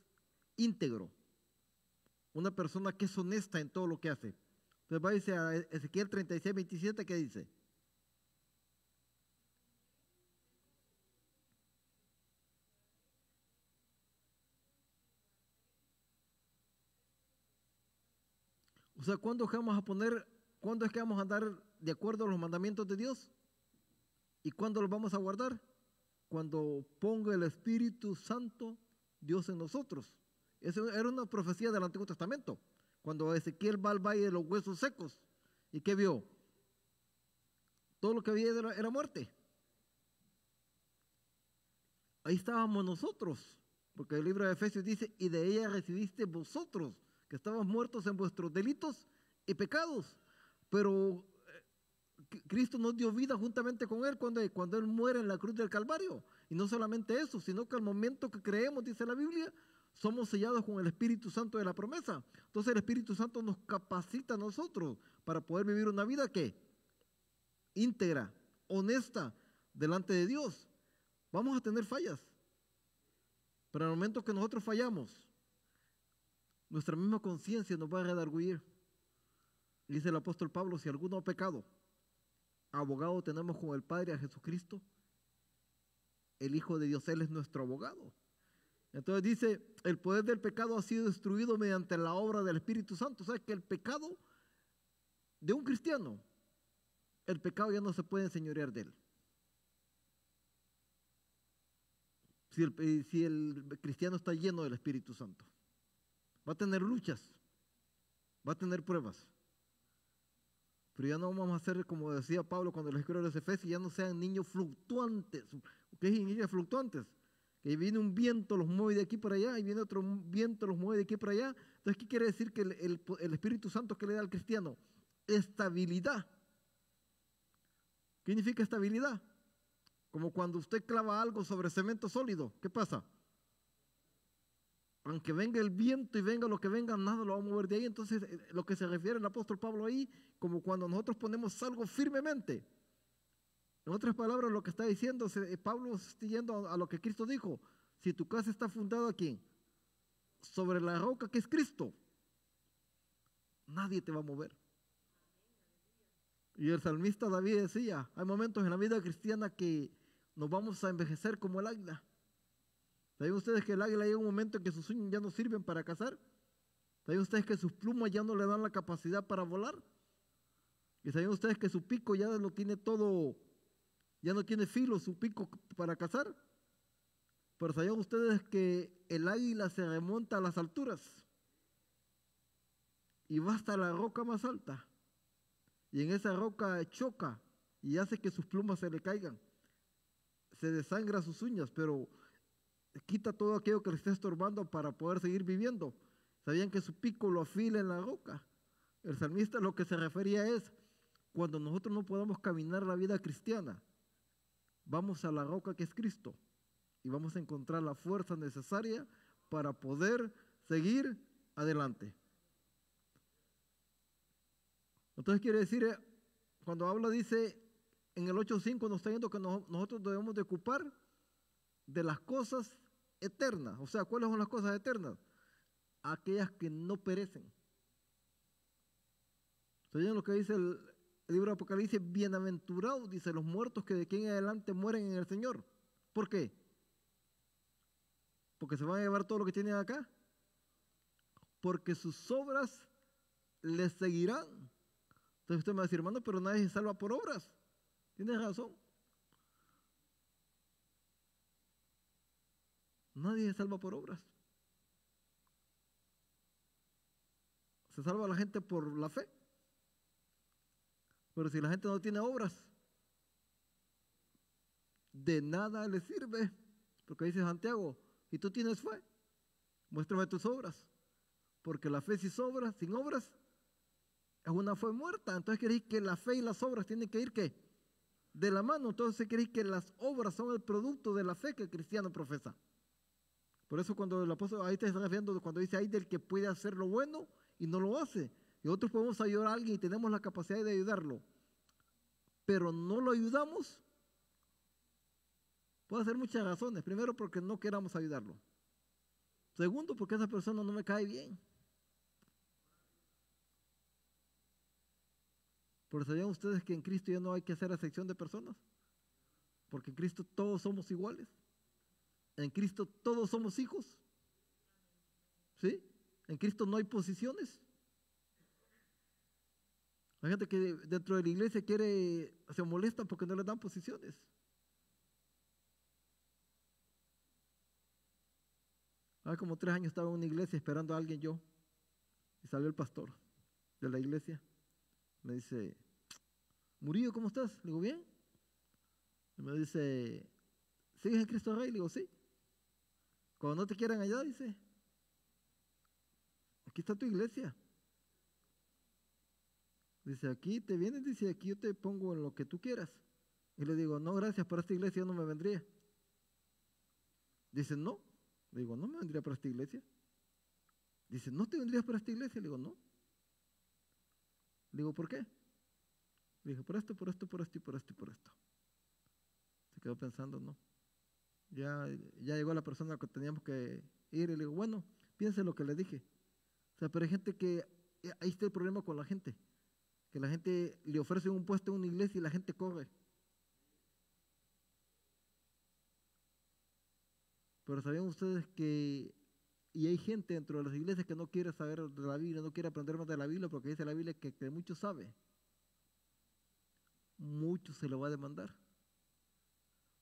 íntegro. Una persona que es honesta en todo lo que hace. Entonces va a decir a Ezequiel 36, 27, ¿qué dice? O sea, ¿cuándo es que vamos a poner, cuándo es que vamos a andar de acuerdo a los mandamientos de Dios? ¿Y cuándo los vamos a guardar? Cuando ponga el Espíritu Santo Dios en nosotros. Eso era una profecía del Antiguo Testamento. Cuando Ezequiel va al valle de los huesos secos. ¿Y qué vio? Todo lo que había era muerte. Ahí estábamos nosotros. Porque el libro de Efesios dice, y de ella recibiste vosotros, que estabas muertos en vuestros delitos y pecados. Pero Cristo nos dio vida juntamente con Él cuando Él muere en la cruz del Calvario. Y no solamente eso, sino que al momento que creemos, dice la Biblia, somos sellados con el Espíritu Santo de la promesa. Entonces el Espíritu Santo nos capacita a nosotros para poder vivir una vida que íntegra, honesta, delante de Dios. Vamos a tener fallas. Pero en el momento que nosotros fallamos, nuestra misma conciencia nos va a redarguir. Dice el apóstol Pablo, si alguno ha pecado, abogado tenemos con el Padre a Jesucristo, el Hijo de Dios, Él es nuestro abogado. Entonces dice, el poder del pecado ha sido destruido mediante la obra del Espíritu Santo. O sea que el pecado de un cristiano, el pecado ya no se puede enseñorear de él. Si el cristiano está lleno del Espíritu Santo, va a tener luchas, va a tener pruebas. Pero ya no vamos a ser, como decía Pablo cuando le escribió a los Efesios, ya no sean niños fluctuantes. ¿Qué es niños fluctuantes? Que viene un viento, los mueve de aquí para allá, y viene otro viento, los mueve de aquí para allá. Entonces, ¿qué quiere decir que el Espíritu Santo que le da al cristiano? Estabilidad. ¿Qué significa estabilidad? Como cuando usted clava algo sobre cemento sólido, ¿qué pasa? Aunque venga el viento y venga lo que venga, nada lo va a mover de ahí. Entonces, lo que se refiere el apóstol Pablo ahí, como cuando nosotros ponemos algo firmemente. En otras palabras, lo que está diciendo, Pablo está yendo a lo que Cristo dijo. Si tu casa está fundada aquí, sobre la roca que es Cristo, nadie te va a mover. Y el salmista David decía, hay momentos en la vida cristiana que nos vamos a envejecer como el águila. ¿Saben ustedes que el águila llega un momento en que sus uñas ya no sirven para cazar? ¿Saben ustedes que sus plumas ya no le dan la capacidad para volar? ¿Y saben ustedes que su pico ya lo tiene todo, ya no tiene filo su pico para cazar? Pero ¿saben ustedes que el águila se remonta a las alturas y va hasta la roca más alta? Y en esa roca choca y hace que sus plumas se le caigan. Se desangra sus uñas, pero quita todo aquello que le está estorbando para poder seguir viviendo. Sabían que su pico lo afila en la roca. El salmista lo que se refería es, cuando nosotros no podamos caminar la vida cristiana, vamos a la roca que es Cristo y vamos a encontrar la fuerza necesaria para poder seguir adelante. Entonces quiere decir, cuando habla dice, en el 8.5 nos está diciendo que nosotros debemos de ocupar de las cosas eternas. O sea, ¿cuáles son las cosas eternas? Aquellas que no perecen. ¿Saben lo que dice el libro de Apocalipsis? Bienaventurados, dice, los muertos que de aquí en adelante mueren en el Señor. ¿Por qué? Porque se van a llevar todo lo que tienen acá. Porque sus obras les seguirán. Entonces usted me va a decir, hermano, pero nadie se salva por obras. Tienes razón. Nadie se salva por obras. Se salva la gente por la fe. Pero si la gente no tiene obras, de nada le sirve. Porque dice Santiago, y tú tienes fe, muéstrame tus obras. Porque la fe sin obras, es una fe muerta. Entonces queréis que la fe y las obras tienen que ir ¿qué? De la mano. Entonces queréis que las obras son el producto de la fe que el cristiano profesa. Por eso cuando el apóstol, ahí te está refiriendo, cuando dice, hay del que puede hacer lo bueno y no lo hace. Y nosotros podemos ayudar a alguien y tenemos la capacidad de ayudarlo. Pero no lo ayudamos. Puede ser muchas razones. Primero, porque no queramos ayudarlo. Segundo, porque esa persona no me cae bien. Pero ¿sabían ustedes que en Cristo ya no hay que hacer acepción de personas? Porque en Cristo todos somos iguales. En Cristo todos somos hijos. ¿Sí? En Cristo no hay posiciones. Hay gente que dentro de la iglesia se molesta porque no le dan posiciones. Hace como 3 años estaba en una iglesia esperando a alguien yo. Y salió el pastor de la iglesia. Me dice, Murillo, ¿cómo estás? Le digo, bien. Y me dice, ¿sigues en Cristo Rey? Le digo, sí. Cuando no te quieran allá, dice, aquí está tu iglesia. Dice, aquí te vienes, dice, aquí yo te pongo en lo que tú quieras. Y le digo, no, gracias, para esta iglesia yo no me vendría. Dice, no. Le digo, no me vendría para esta iglesia. Dice, ¿no te vendrías para esta iglesia? Le digo, no. Le digo, ¿por qué? Le dije, por esto, por esto, por esto y por esto y por esto. Se quedó pensando, no. Ya llegó la persona que teníamos que ir y le digo, bueno, piense lo que le dije. O sea, pero hay gente que, ahí está el problema con la gente, que la gente le ofrece un puesto en una iglesia y la gente corre. Pero ¿sabían ustedes que, y hay gente dentro de las iglesias que no quiere saber de la Biblia, no quiere aprender más de la Biblia, porque dice la Biblia que mucho sabe, mucho se lo va a demandar.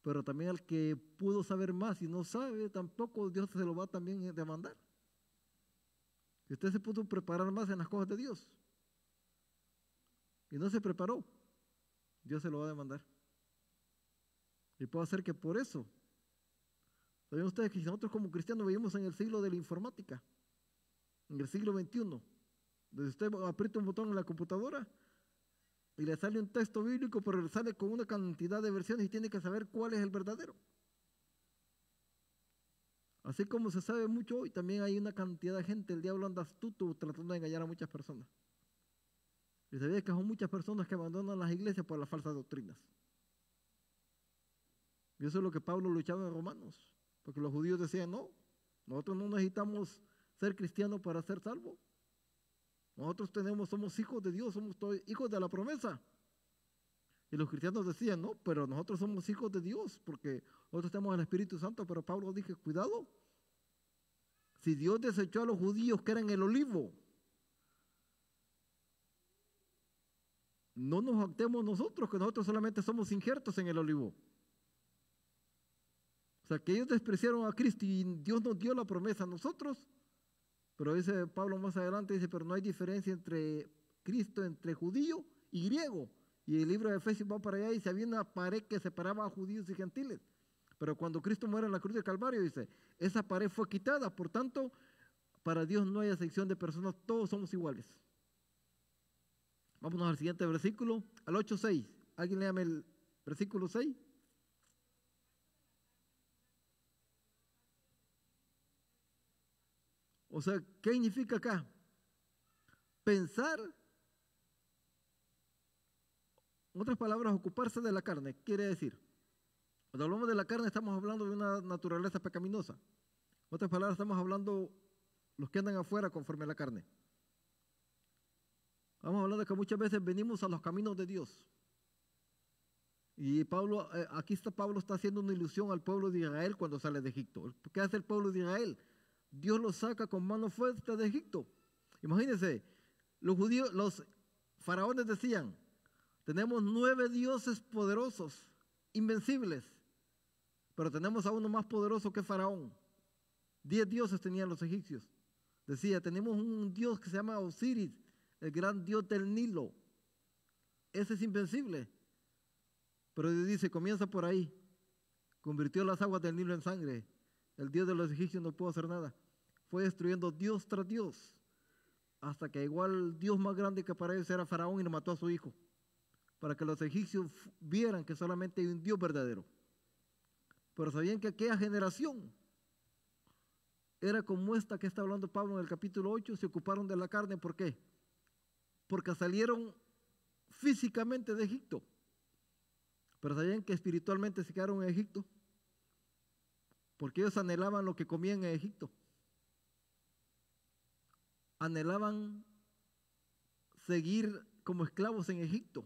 Pero también al que pudo saber más y no sabe, tampoco Dios se lo va a también demandar. Si usted se pudo preparar más en las cosas de Dios y no se preparó, Dios se lo va a demandar. Y puede ser que por eso, ¿saben ustedes que nosotros como cristianos vivimos en el siglo de la informática, en el siglo XXI, donde usted aprieta un botón en la computadora y le sale un texto bíblico, pero le sale con una cantidad de versiones y tiene que saber cuál es el verdadero? Así como se sabe mucho hoy, también hay una cantidad de gente, el diablo anda astuto tratando de engañar a muchas personas. Y sabía que son muchas personas que abandonan las iglesias por las falsas doctrinas. Y eso es lo que Pablo luchaba en Romanos, porque los judíos decían, no, nosotros no necesitamos ser cristianos para ser salvos. Nosotros somos hijos de Dios, somos todos hijos de la promesa. Y los cristianos decían, no, pero nosotros somos hijos de Dios, porque nosotros tenemos el Espíritu Santo. Pero Pablo dijo, cuidado, si Dios desechó a los judíos que eran el olivo, no nos jactemos nosotros, que nosotros solamente somos injertos en el olivo. O sea, que ellos despreciaron a Cristo y Dios nos dio la promesa a nosotros. Pero dice Pablo más adelante, dice, pero no hay diferencia entre Cristo, entre judío y griego. Y el libro de Efesios va para allá y dice, había una pared que separaba a judíos y gentiles. Pero cuando Cristo muere en la cruz del Calvario, dice, esa pared fue quitada. Por tanto, para Dios no hay excepción de personas, todos somos iguales. Vámonos al siguiente versículo, al 8:6. ¿Alguien léame el versículo 6? O sea, ¿qué significa acá? Pensar, en otras palabras, ocuparse de la carne, quiere decir, cuando hablamos de la carne estamos hablando de una naturaleza pecaminosa. En otras palabras, estamos hablando los que andan afuera conforme a la carne. Vamos hablando de que muchas veces venimos a los caminos de Dios. Y Pablo, Pablo está haciendo una ilusión al pueblo de Israel cuando sale de Egipto. ¿Qué hace el pueblo de Israel? Dios los saca con mano fuerte de Egipto. Imagínense, los judíos, los faraones decían, tenemos 9 dioses poderosos, invencibles, pero tenemos a uno más poderoso que Faraón. 10 dioses tenían los egipcios. Decía, tenemos un dios que se llama Osiris, el gran dios del Nilo. Ese es invencible. Pero dice, comienza por ahí. Convirtió las aguas del Nilo en sangre. El dios de los egipcios no pudo hacer nada. Fue destruyendo dios tras dios. Hasta que igual el dios más grande que para ellos era Faraón y le mató a su hijo. Para que los egipcios vieran que solamente hay un Dios verdadero. Pero sabían que aquella generación era como esta que está hablando Pablo en el capítulo 8, se ocuparon de la carne. ¿Por qué? Porque salieron físicamente de Egipto. Pero sabían que espiritualmente se quedaron en Egipto. Porque ellos anhelaban lo que comían en Egipto. Anhelaban seguir como esclavos en Egipto.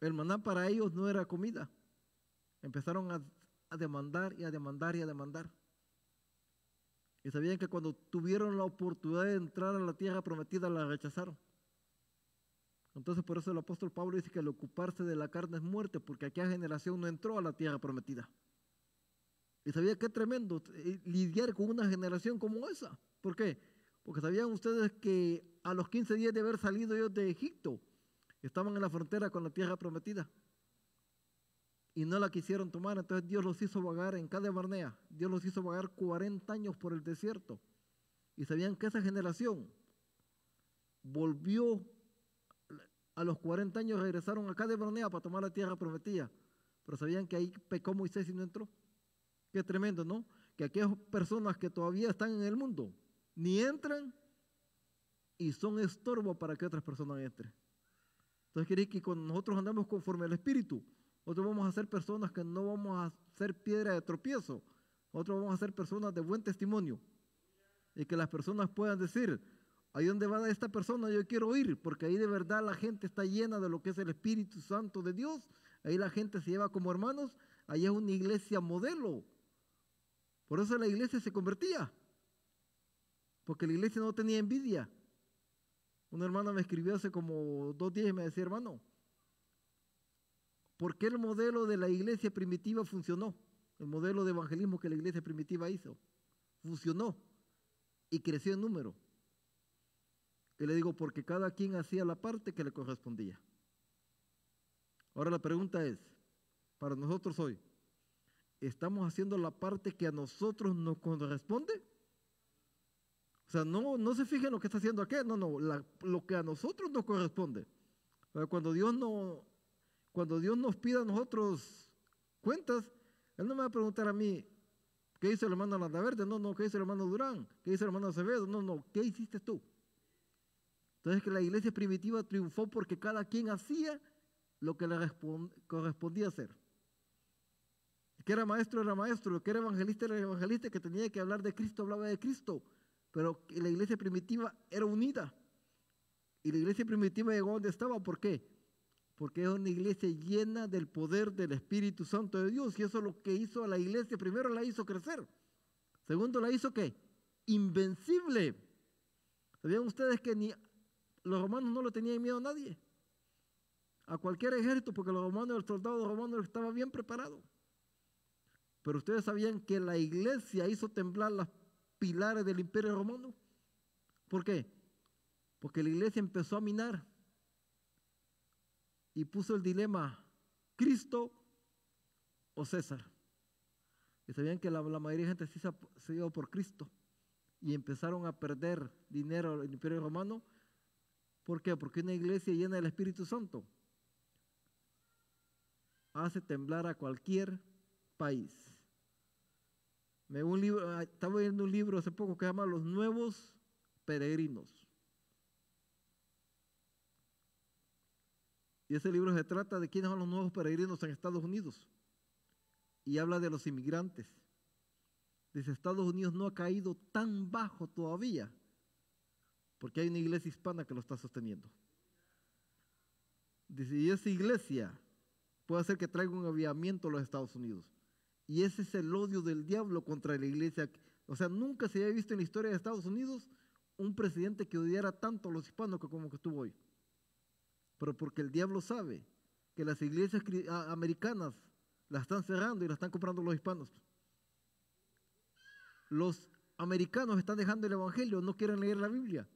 El maná para ellos no era comida. Empezaron a demandar y a demandar y a demandar. Y sabían que cuando tuvieron la oportunidad de entrar a la tierra prometida, la rechazaron. Entonces por eso el apóstol Pablo dice que el ocuparse de la carne es muerte, porque aquella generación no entró a la tierra prometida. Y sabía qué tremendo lidiar con una generación como esa. ¿Por qué? Porque sabían ustedes que a los 15 días de haber salido ellos de Egipto, estaban en la frontera con la tierra prometida. Y no la quisieron tomar, entonces Dios los hizo vagar en Cades Barnea. Dios los hizo vagar 40 años por el desierto. Y sabían que esa generación volvió, a los 40 años regresaron a Cades Barnea para tomar la tierra prometida. Pero sabían que ahí pecó Moisés y no entró. Qué tremendo, ¿no? Que aquellas personas que todavía están en el mundo ni entran y son estorbo para que otras personas entren. Entonces quiere decir que cuando nosotros andamos conforme al Espíritu, Otros vamos a ser personas que no vamos a ser piedra de tropiezo. Otros vamos a ser personas de buen testimonio. Y que las personas puedan decir, ahí donde va esta persona yo quiero ir, porque ahí de verdad la gente está llena de lo que es el Espíritu Santo de Dios. Ahí la gente se lleva como hermanos. Ahí es una iglesia modelo. Por eso la iglesia se convertía. Porque la iglesia no tenía envidia. Una hermana me escribió hace como 2 días y me decía, hermano, ¿por qué el modelo de la iglesia primitiva funcionó? El modelo de evangelismo que la iglesia primitiva hizo. Funcionó y creció en número. Y le digo, porque cada quien hacía la parte que le correspondía. Ahora la pregunta es, para nosotros hoy, ¿estamos haciendo la parte que a nosotros nos corresponde? O sea, no se fijen lo que está haciendo aquel, lo que a nosotros nos corresponde. Pero cuando Dios nos pida a nosotros cuentas, Él no me va a preguntar a mí, ¿qué hizo el hermano Landaverde? No, ¿qué hizo el hermano Durán? ¿Qué hizo el hermano Acevedo? No, ¿qué hiciste tú? Entonces que la iglesia primitiva triunfó porque cada quien hacía lo que le correspondía hacer. El que era maestro, el que era evangelista, que tenía que hablar de Cristo, hablaba de Cristo. Pero la iglesia primitiva era unida. Y la iglesia primitiva llegó donde estaba. ¿Por qué? Porque es una iglesia llena del poder del Espíritu Santo de Dios. Y eso es lo que hizo a la iglesia. Primero la hizo crecer. Segundo la hizo ¿qué? Invencible. ¿Sabían ustedes que ni los romanos no le tenían miedo a nadie? A cualquier ejército, porque los romanos, el soldado romano estaba bien preparado. Pero ustedes sabían que la iglesia hizo temblar las pilares del imperio romano. ¿Por qué? Porque la iglesia empezó a minar y puso el dilema, ¿Cristo o César? Y sabían que la mayoría de gente sí se dio por Cristo y empezaron a perder dinero el imperio romano. ¿Por qué? Porque una iglesia llena del Espíritu Santo hace temblar a cualquier país. Estaba leyendo un libro hace poco que se llama Los Nuevos Peregrinos. Y ese libro se trata de quiénes son los nuevos peregrinos en Estados Unidos. Y habla de los inmigrantes. Dice, Estados Unidos no ha caído tan bajo todavía, porque hay una iglesia hispana que lo está sosteniendo. Dice, y esa iglesia puede hacer que traiga un avivamiento a los Estados Unidos. Y ese es el odio del diablo contra la iglesia. O sea, nunca se había visto en la historia de Estados Unidos un presidente que odiara tanto a los hispanos como que estuvo hoy. Pero porque el diablo sabe que las iglesias americanas las están cerrando y las están comprando los hispanos. Los americanos están dejando el evangelio, no quieren leer la Biblia,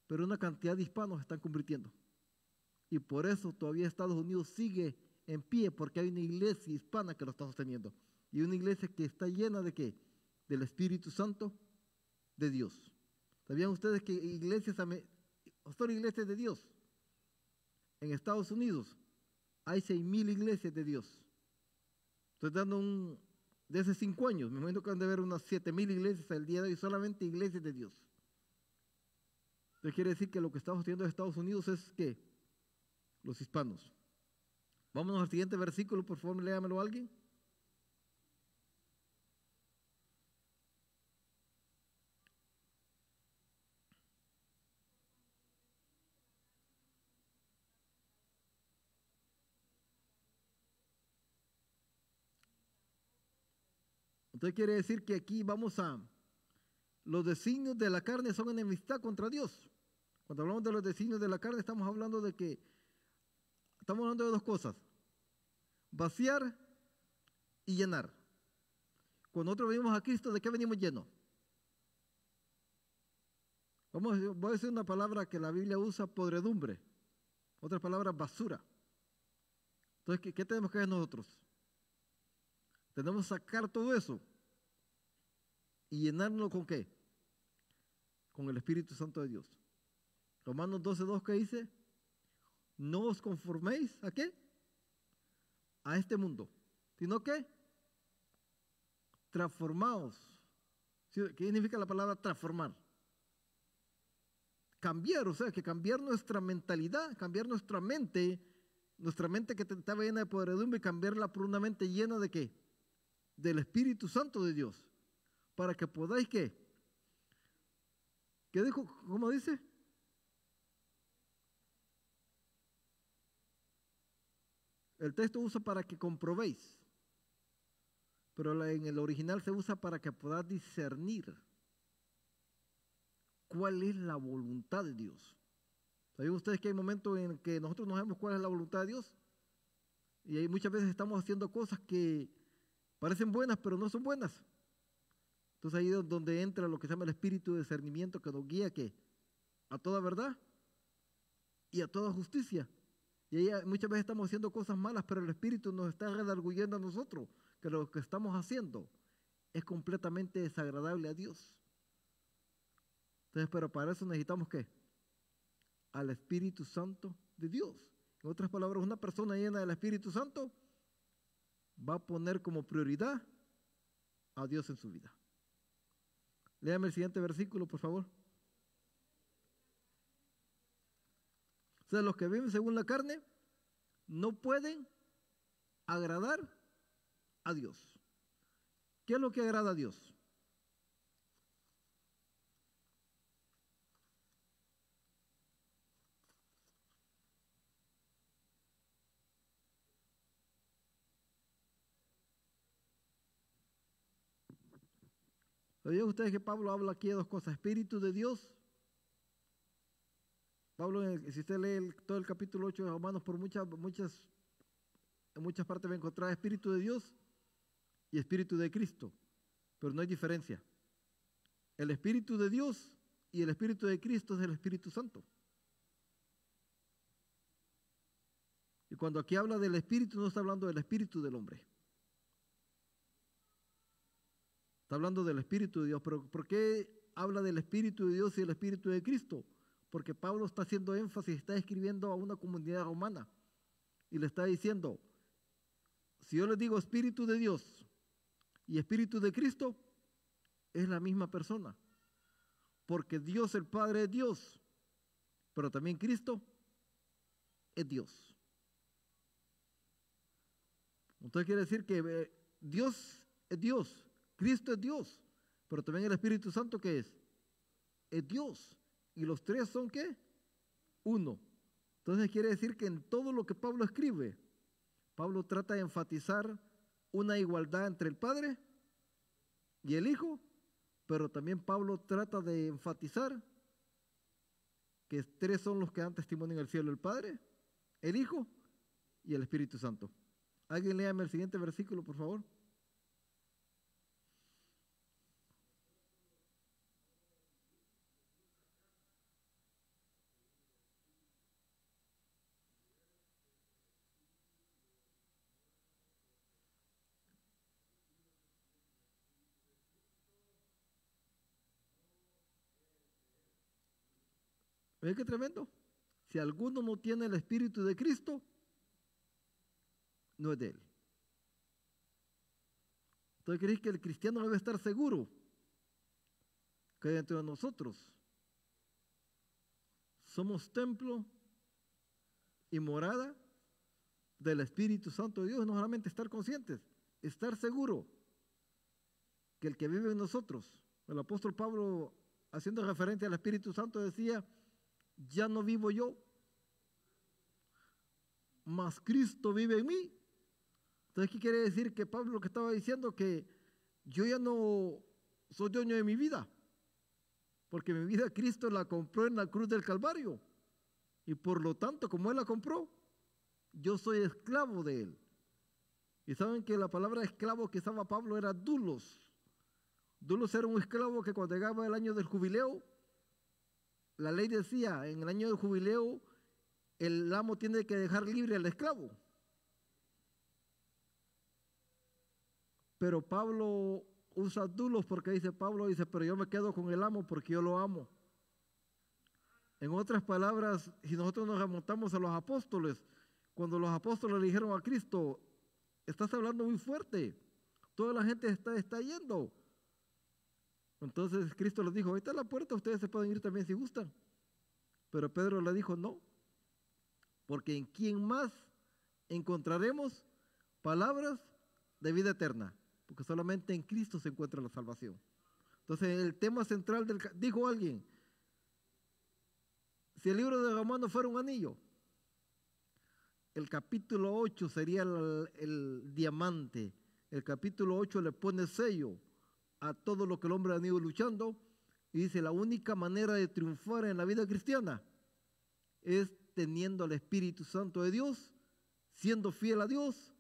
pero una cantidad de hispanos están convirtiendo. Y por eso todavía Estados Unidos sigue en pie, porque hay una iglesia hispana que lo está sosteniendo. Y una iglesia que está llena ¿de qué? Del Espíritu Santo de Dios. ¿Sabían ustedes que son iglesias de Dios? En Estados Unidos hay 6,000 iglesias de Dios. Estoy dando de hace 5 años, me imagino que han de haber unas 7,000 iglesias al día de hoy, solamente iglesias de Dios. Entonces quiere decir que lo que estamos haciendo en Estados Unidos es que los hispanos. Vámonos al siguiente versículo, por favor, léamelo alguien. Entonces quiere decir que aquí los designios de la carne son enemistad contra Dios. Cuando hablamos de los designios de la carne estamos hablando de 2 cosas: vaciar y llenar. Cuando nosotros venimos a Cristo, ¿de qué venimos llenos? Voy a decir una palabra que la Biblia usa, podredumbre. Otra palabra, basura. Entonces, ¿qué tenemos que hacer nosotros? Tenemos que sacar todo eso y llenarlo ¿con qué? Con el Espíritu Santo de Dios. Romanos 12:2, ¿qué dice? No os conforméis ¿a qué? A este mundo, sino que transformaos. ¿Qué significa la palabra transformar? Cambiar, o sea, que cambiar nuestra mentalidad, cambiar nuestra mente nuestra mente que estaba llena de podredumbre y cambiarla por una mente llena de ¿qué? Del Espíritu Santo de Dios. Para que podáis ¿qué? ¿Qué dijo? ¿Cómo dice? El texto usa para que comprobéis, pero en el original se usa para que podáis discernir cuál es la voluntad de Dios. ¿Saben ustedes que hay momentos en que nosotros no sabemos cuál es la voluntad de Dios? Y hay muchas veces estamos haciendo cosas que parecen buenas, pero no son buenas. Entonces ahí es donde entra lo que se llama el espíritu de discernimiento que nos guía ¿qué? A toda verdad y a toda justicia. Y ahí muchas veces estamos haciendo cosas malas, pero el espíritu nos está redarguyendo a nosotros que lo que estamos haciendo es completamente desagradable a Dios. Entonces, pero para eso necesitamos ¿qué? Al Espíritu Santo de Dios. En otras palabras, una persona llena del Espíritu Santo va a poner como prioridad a Dios en su vida. Léame el siguiente versículo, por favor. O sea, los que viven según la carne no pueden agradar a Dios. ¿Qué es lo que agrada a Dios? ¿Sabían ustedes que Pablo habla aquí de dos cosas? Espíritu de Dios. Pablo, si usted lee todo el capítulo 8 de Romanos, en muchas partes va a encontrar Espíritu de Dios y Espíritu de Cristo, pero no hay diferencia. El Espíritu de Dios y el Espíritu de Cristo es el Espíritu Santo. Y cuando aquí habla del Espíritu, no está hablando del Espíritu del hombre. Está hablando del Espíritu de Dios. Pero ¿por qué habla del Espíritu de Dios y el Espíritu de Cristo? Porque Pablo está haciendo énfasis, está escribiendo a una comunidad romana y le está diciendo, si yo les digo Espíritu de Dios y Espíritu de Cristo, es la misma persona. Porque Dios el Padre es Dios, pero también Cristo es Dios. Entonces quiere decir que Dios es Dios, Cristo es Dios, pero también el Espíritu Santo ¿qué es? Es Dios. ¿Y los tres son qué? Uno. Entonces quiere decir que en todo lo que Pablo escribe, Pablo trata de enfatizar una igualdad entre el Padre y el Hijo, pero también Pablo trata de enfatizar que tres son los que dan testimonio en el cielo: el Padre, el Hijo y el Espíritu Santo. ¿Alguien léame el siguiente versículo, por favor? ¿Ven qué tremendo? Si alguno no tiene el Espíritu de Cristo, no es de él. Entonces, ¿creéis que el cristiano debe estar seguro que dentro de nosotros somos templo y morada del Espíritu Santo de Dios? No solamente estar conscientes, estar seguro que el que vive en nosotros, el apóstol Pablo, haciendo referencia al Espíritu Santo, decía, ya no vivo yo, mas Cristo vive en mí. Entonces, ¿qué quiere decir? Que Pablo lo que estaba diciendo, que yo ya no soy dueño de mi vida, porque mi vida Cristo la compró en la cruz del Calvario, y por lo tanto, como Él la compró, yo soy esclavo de Él. Y saben que la palabra esclavo que usaba Pablo era dulos. Dulos era un esclavo que cuando llegaba el año del jubileo, la ley decía, en el año del jubileo, el amo tiene que dejar libre al esclavo. Pero Pablo usa dulos porque Pablo dice, pero yo me quedo con el amo porque yo lo amo. En otras palabras, si nosotros nos remontamos a los apóstoles, cuando los apóstoles le dijeron a Cristo, estás hablando muy fuerte, toda la gente está yendo. Entonces Cristo les dijo, ahí está la puerta, ustedes se pueden ir también si gustan. Pero Pedro le dijo, no, porque en quién más encontraremos palabras de vida eterna, porque solamente en Cristo se encuentra la salvación. Entonces, el tema central dijo alguien, si el libro de Romanos fuera un anillo, el capítulo 8 sería el diamante. El capítulo 8 le pone sello a todo lo que el hombre ha ido luchando y dice, la única manera de triunfar en la vida cristiana es teniendo al Espíritu Santo de Dios, siendo fiel a Dios,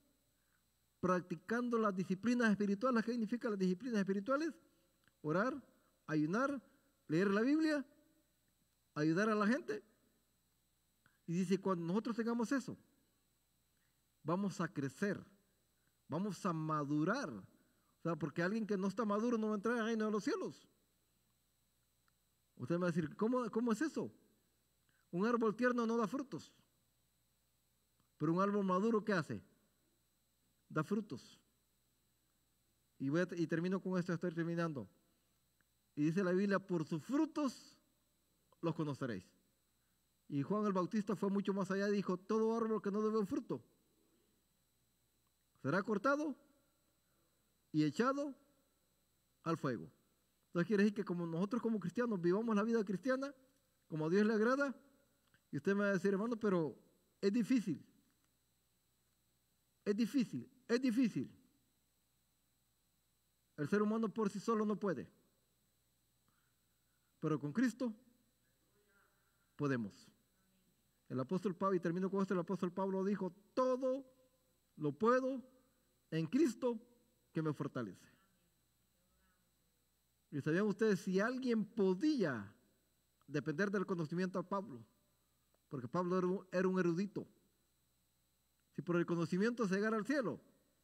practicando las disciplinas espirituales. ¿Qué significan las disciplinas espirituales? Orar, ayunar, leer la Biblia, ayudar a la gente. Y dice, cuando nosotros tengamos eso, vamos a crecer, vamos a madurar. O sea, porque alguien que no está maduro no va a entrar al reino de los cielos. Usted me va a decir, ¿cómo es eso? Un árbol tierno no da frutos, pero un árbol maduro, ¿qué hace? Da frutos. Y termino con esto, estoy terminando. Y dice la Biblia, por sus frutos los conoceréis. Y Juan el Bautista fue mucho más allá y dijo, todo árbol que no dé un fruto será cortado y echado al fuego. Entonces quiere decir que como nosotros como cristianos vivamos la vida cristiana, como a Dios le agrada, y usted me va a decir, hermano, pero es difícil. Es difícil, es difícil. El ser humano por sí solo no puede. Pero con Cristo podemos. El apóstol Pablo, y termino con esto, el apóstol Pablo dijo, todo lo puedo en Cristo que me fortalece. ¿Y sabían ustedes si alguien podía depender del conocimiento de Pablo? Porque Pablo era un erudito. Si por el conocimiento se llegara al cielo,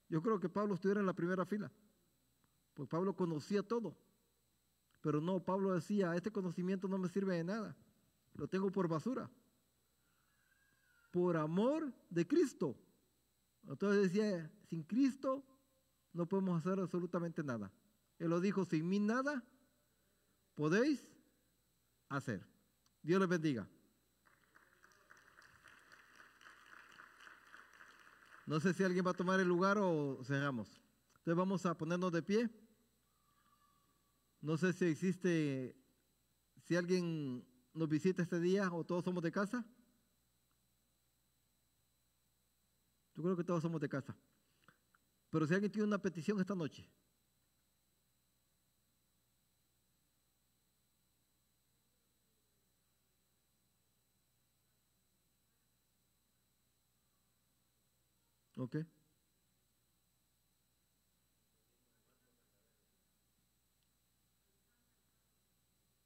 yo creo que Pablo estuviera en la primera fila. Pues Pablo conocía todo. Pero no, Pablo decía, este conocimiento no me sirve de nada. Lo tengo por basura. Por amor de Cristo. Entonces decía, sin Cristo no podemos hacer absolutamente nada. Él lo dijo, sin mí nada podéis hacer. Dios les bendiga. No sé si alguien va a tomar el lugar o cerramos. Entonces vamos a ponernos de pie. No sé si existe, si alguien nos visita este día o todos somos de casa. Yo creo que todos somos de casa. Pero si alguien tiene una petición esta noche. ¿Ok?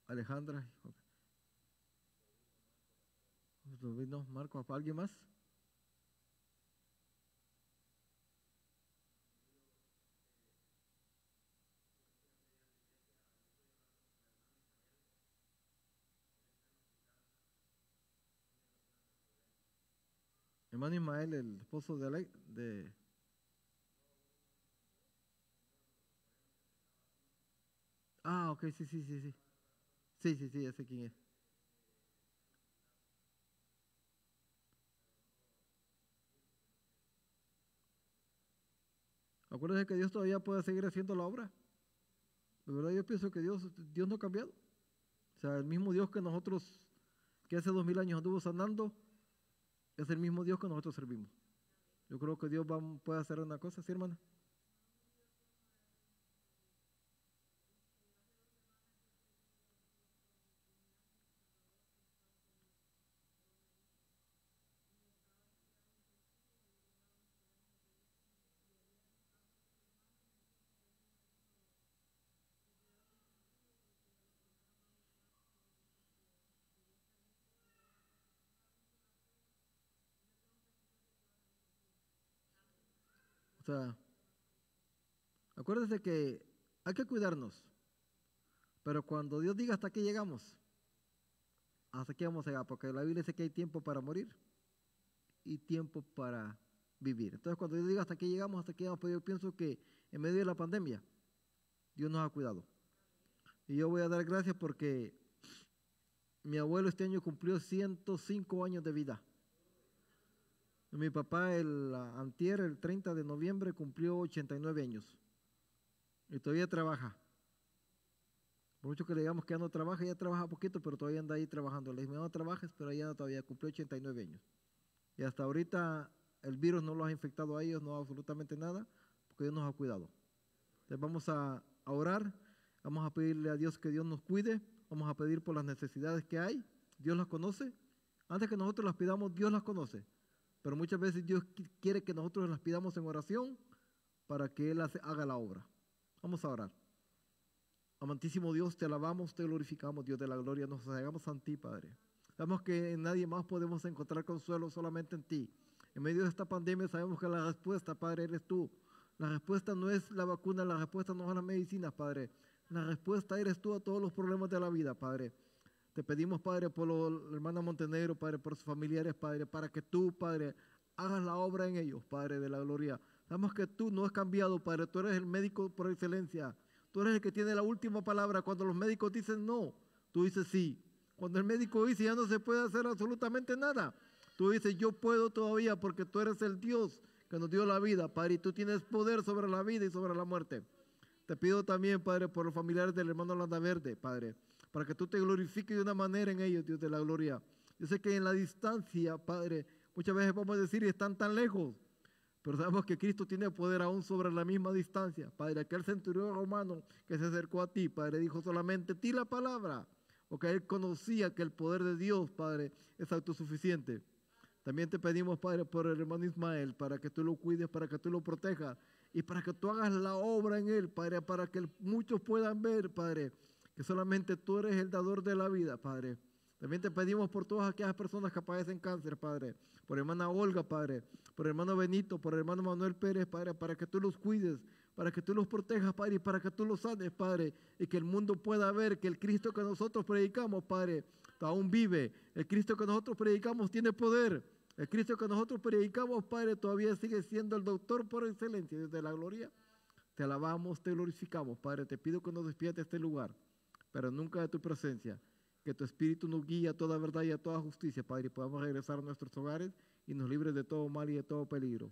Alejandra. ¿Vino Marco? ¿Alguien más? Hermano Ismael, el esposo de... Ah, ok, sí, sí, sí, sí. Sí, sí, sí, ya sé quién es. Acuérdense que Dios todavía puede seguir haciendo la obra. De verdad yo pienso que Dios no ha cambiado. O sea, el mismo Dios que nosotros, que hace 2000 años anduvo sanando, es el mismo Dios que nosotros servimos. Yo creo que Dios puede hacer una cosa, ¿sí, hermana? O sea, acuérdense que hay que cuidarnos. Pero cuando Dios diga hasta aquí llegamos, hasta aquí vamos a llegar, porque la Biblia dice que hay tiempo para morir y tiempo para vivir. Entonces, cuando Dios diga hasta aquí llegamos, pues yo pienso que en medio de la pandemia, Dios nos ha cuidado. Y yo voy a dar gracias porque mi abuelo este año cumplió 105 años de vida. Mi papá antier, el 30 de noviembre, cumplió 89 años y todavía trabaja. Por mucho que le digamos que ya no trabaja, ya trabaja poquito, pero todavía anda ahí trabajando. Le dije, no trabajes, pero ella todavía cumplió 89 años. Y hasta ahorita el virus no los ha infectado a ellos, no absolutamente nada, porque Dios nos ha cuidado. Entonces vamos a orar, vamos a pedirle a Dios que Dios nos cuide, vamos a pedir por las necesidades que hay. Dios las conoce. Antes que nosotros las pidamos, Dios las conoce. Pero muchas veces Dios quiere que nosotros las pidamos en oración para que Él haga la obra. Vamos a orar. Amantísimo Dios, te alabamos, te glorificamos, Dios de la gloria, nos hagamos a ti, Padre. Sabemos que en nadie más podemos encontrar consuelo, solamente en ti. En medio de esta pandemia sabemos que la respuesta, Padre, eres tú. La respuesta no es la vacuna, la respuesta no es las medicinas, Padre. La respuesta eres tú a todos los problemas de la vida, Padre. Te pedimos, Padre, por la hermana Montenegro, Padre, por sus familiares, Padre, para que tú, Padre, hagas la obra en ellos, Padre de la gloria. Sabemos que tú no has cambiado, Padre, tú eres el médico por excelencia. Tú eres el que tiene la última palabra. Cuando los médicos dicen no, tú dices sí. Cuando el médico dice ya no se puede hacer absolutamente nada, tú dices yo puedo todavía porque tú eres el Dios que nos dio la vida, Padre, y tú tienes poder sobre la vida y sobre la muerte. Te pido también, Padre, por los familiares del hermano Landaverde, Padre, para que tú te glorifiques de una manera en ellos, Dios de la gloria. Yo sé que en la distancia, Padre, muchas veces vamos a decir están tan lejos, pero sabemos que Cristo tiene poder aún sobre la misma distancia. Padre, aquel centurión romano que se acercó a ti, Padre, dijo solamente ti la palabra, porque él conocía que el poder de Dios, Padre, es autosuficiente. También te pedimos, Padre, por el hermano Ismael, para que tú lo cuides, para que tú lo protejas y para que tú hagas la obra en él, Padre, para que muchos puedan ver, Padre, que solamente tú eres el dador de la vida, Padre. También te pedimos por todas aquellas personas que padecen cáncer, Padre, por hermana Olga, Padre, por hermano Benito, por hermano Manuel Pérez, Padre, para que tú los cuides, para que tú los protejas, Padre, y para que tú los sanes, Padre, y que el mundo pueda ver que el Cristo que nosotros predicamos, Padre, aún vive. El Cristo que nosotros predicamos tiene poder. El Cristo que nosotros predicamos, Padre, todavía sigue siendo el doctor por excelencia. Desde la gloria, te alabamos, te glorificamos, Padre. Te pido que nos despiertes de este lugar, pero nunca de tu presencia. Que tu Espíritu nos guíe a toda verdad y a toda justicia, Padre, y podamos regresar a nuestros hogares y nos libres de todo mal y de todo peligro.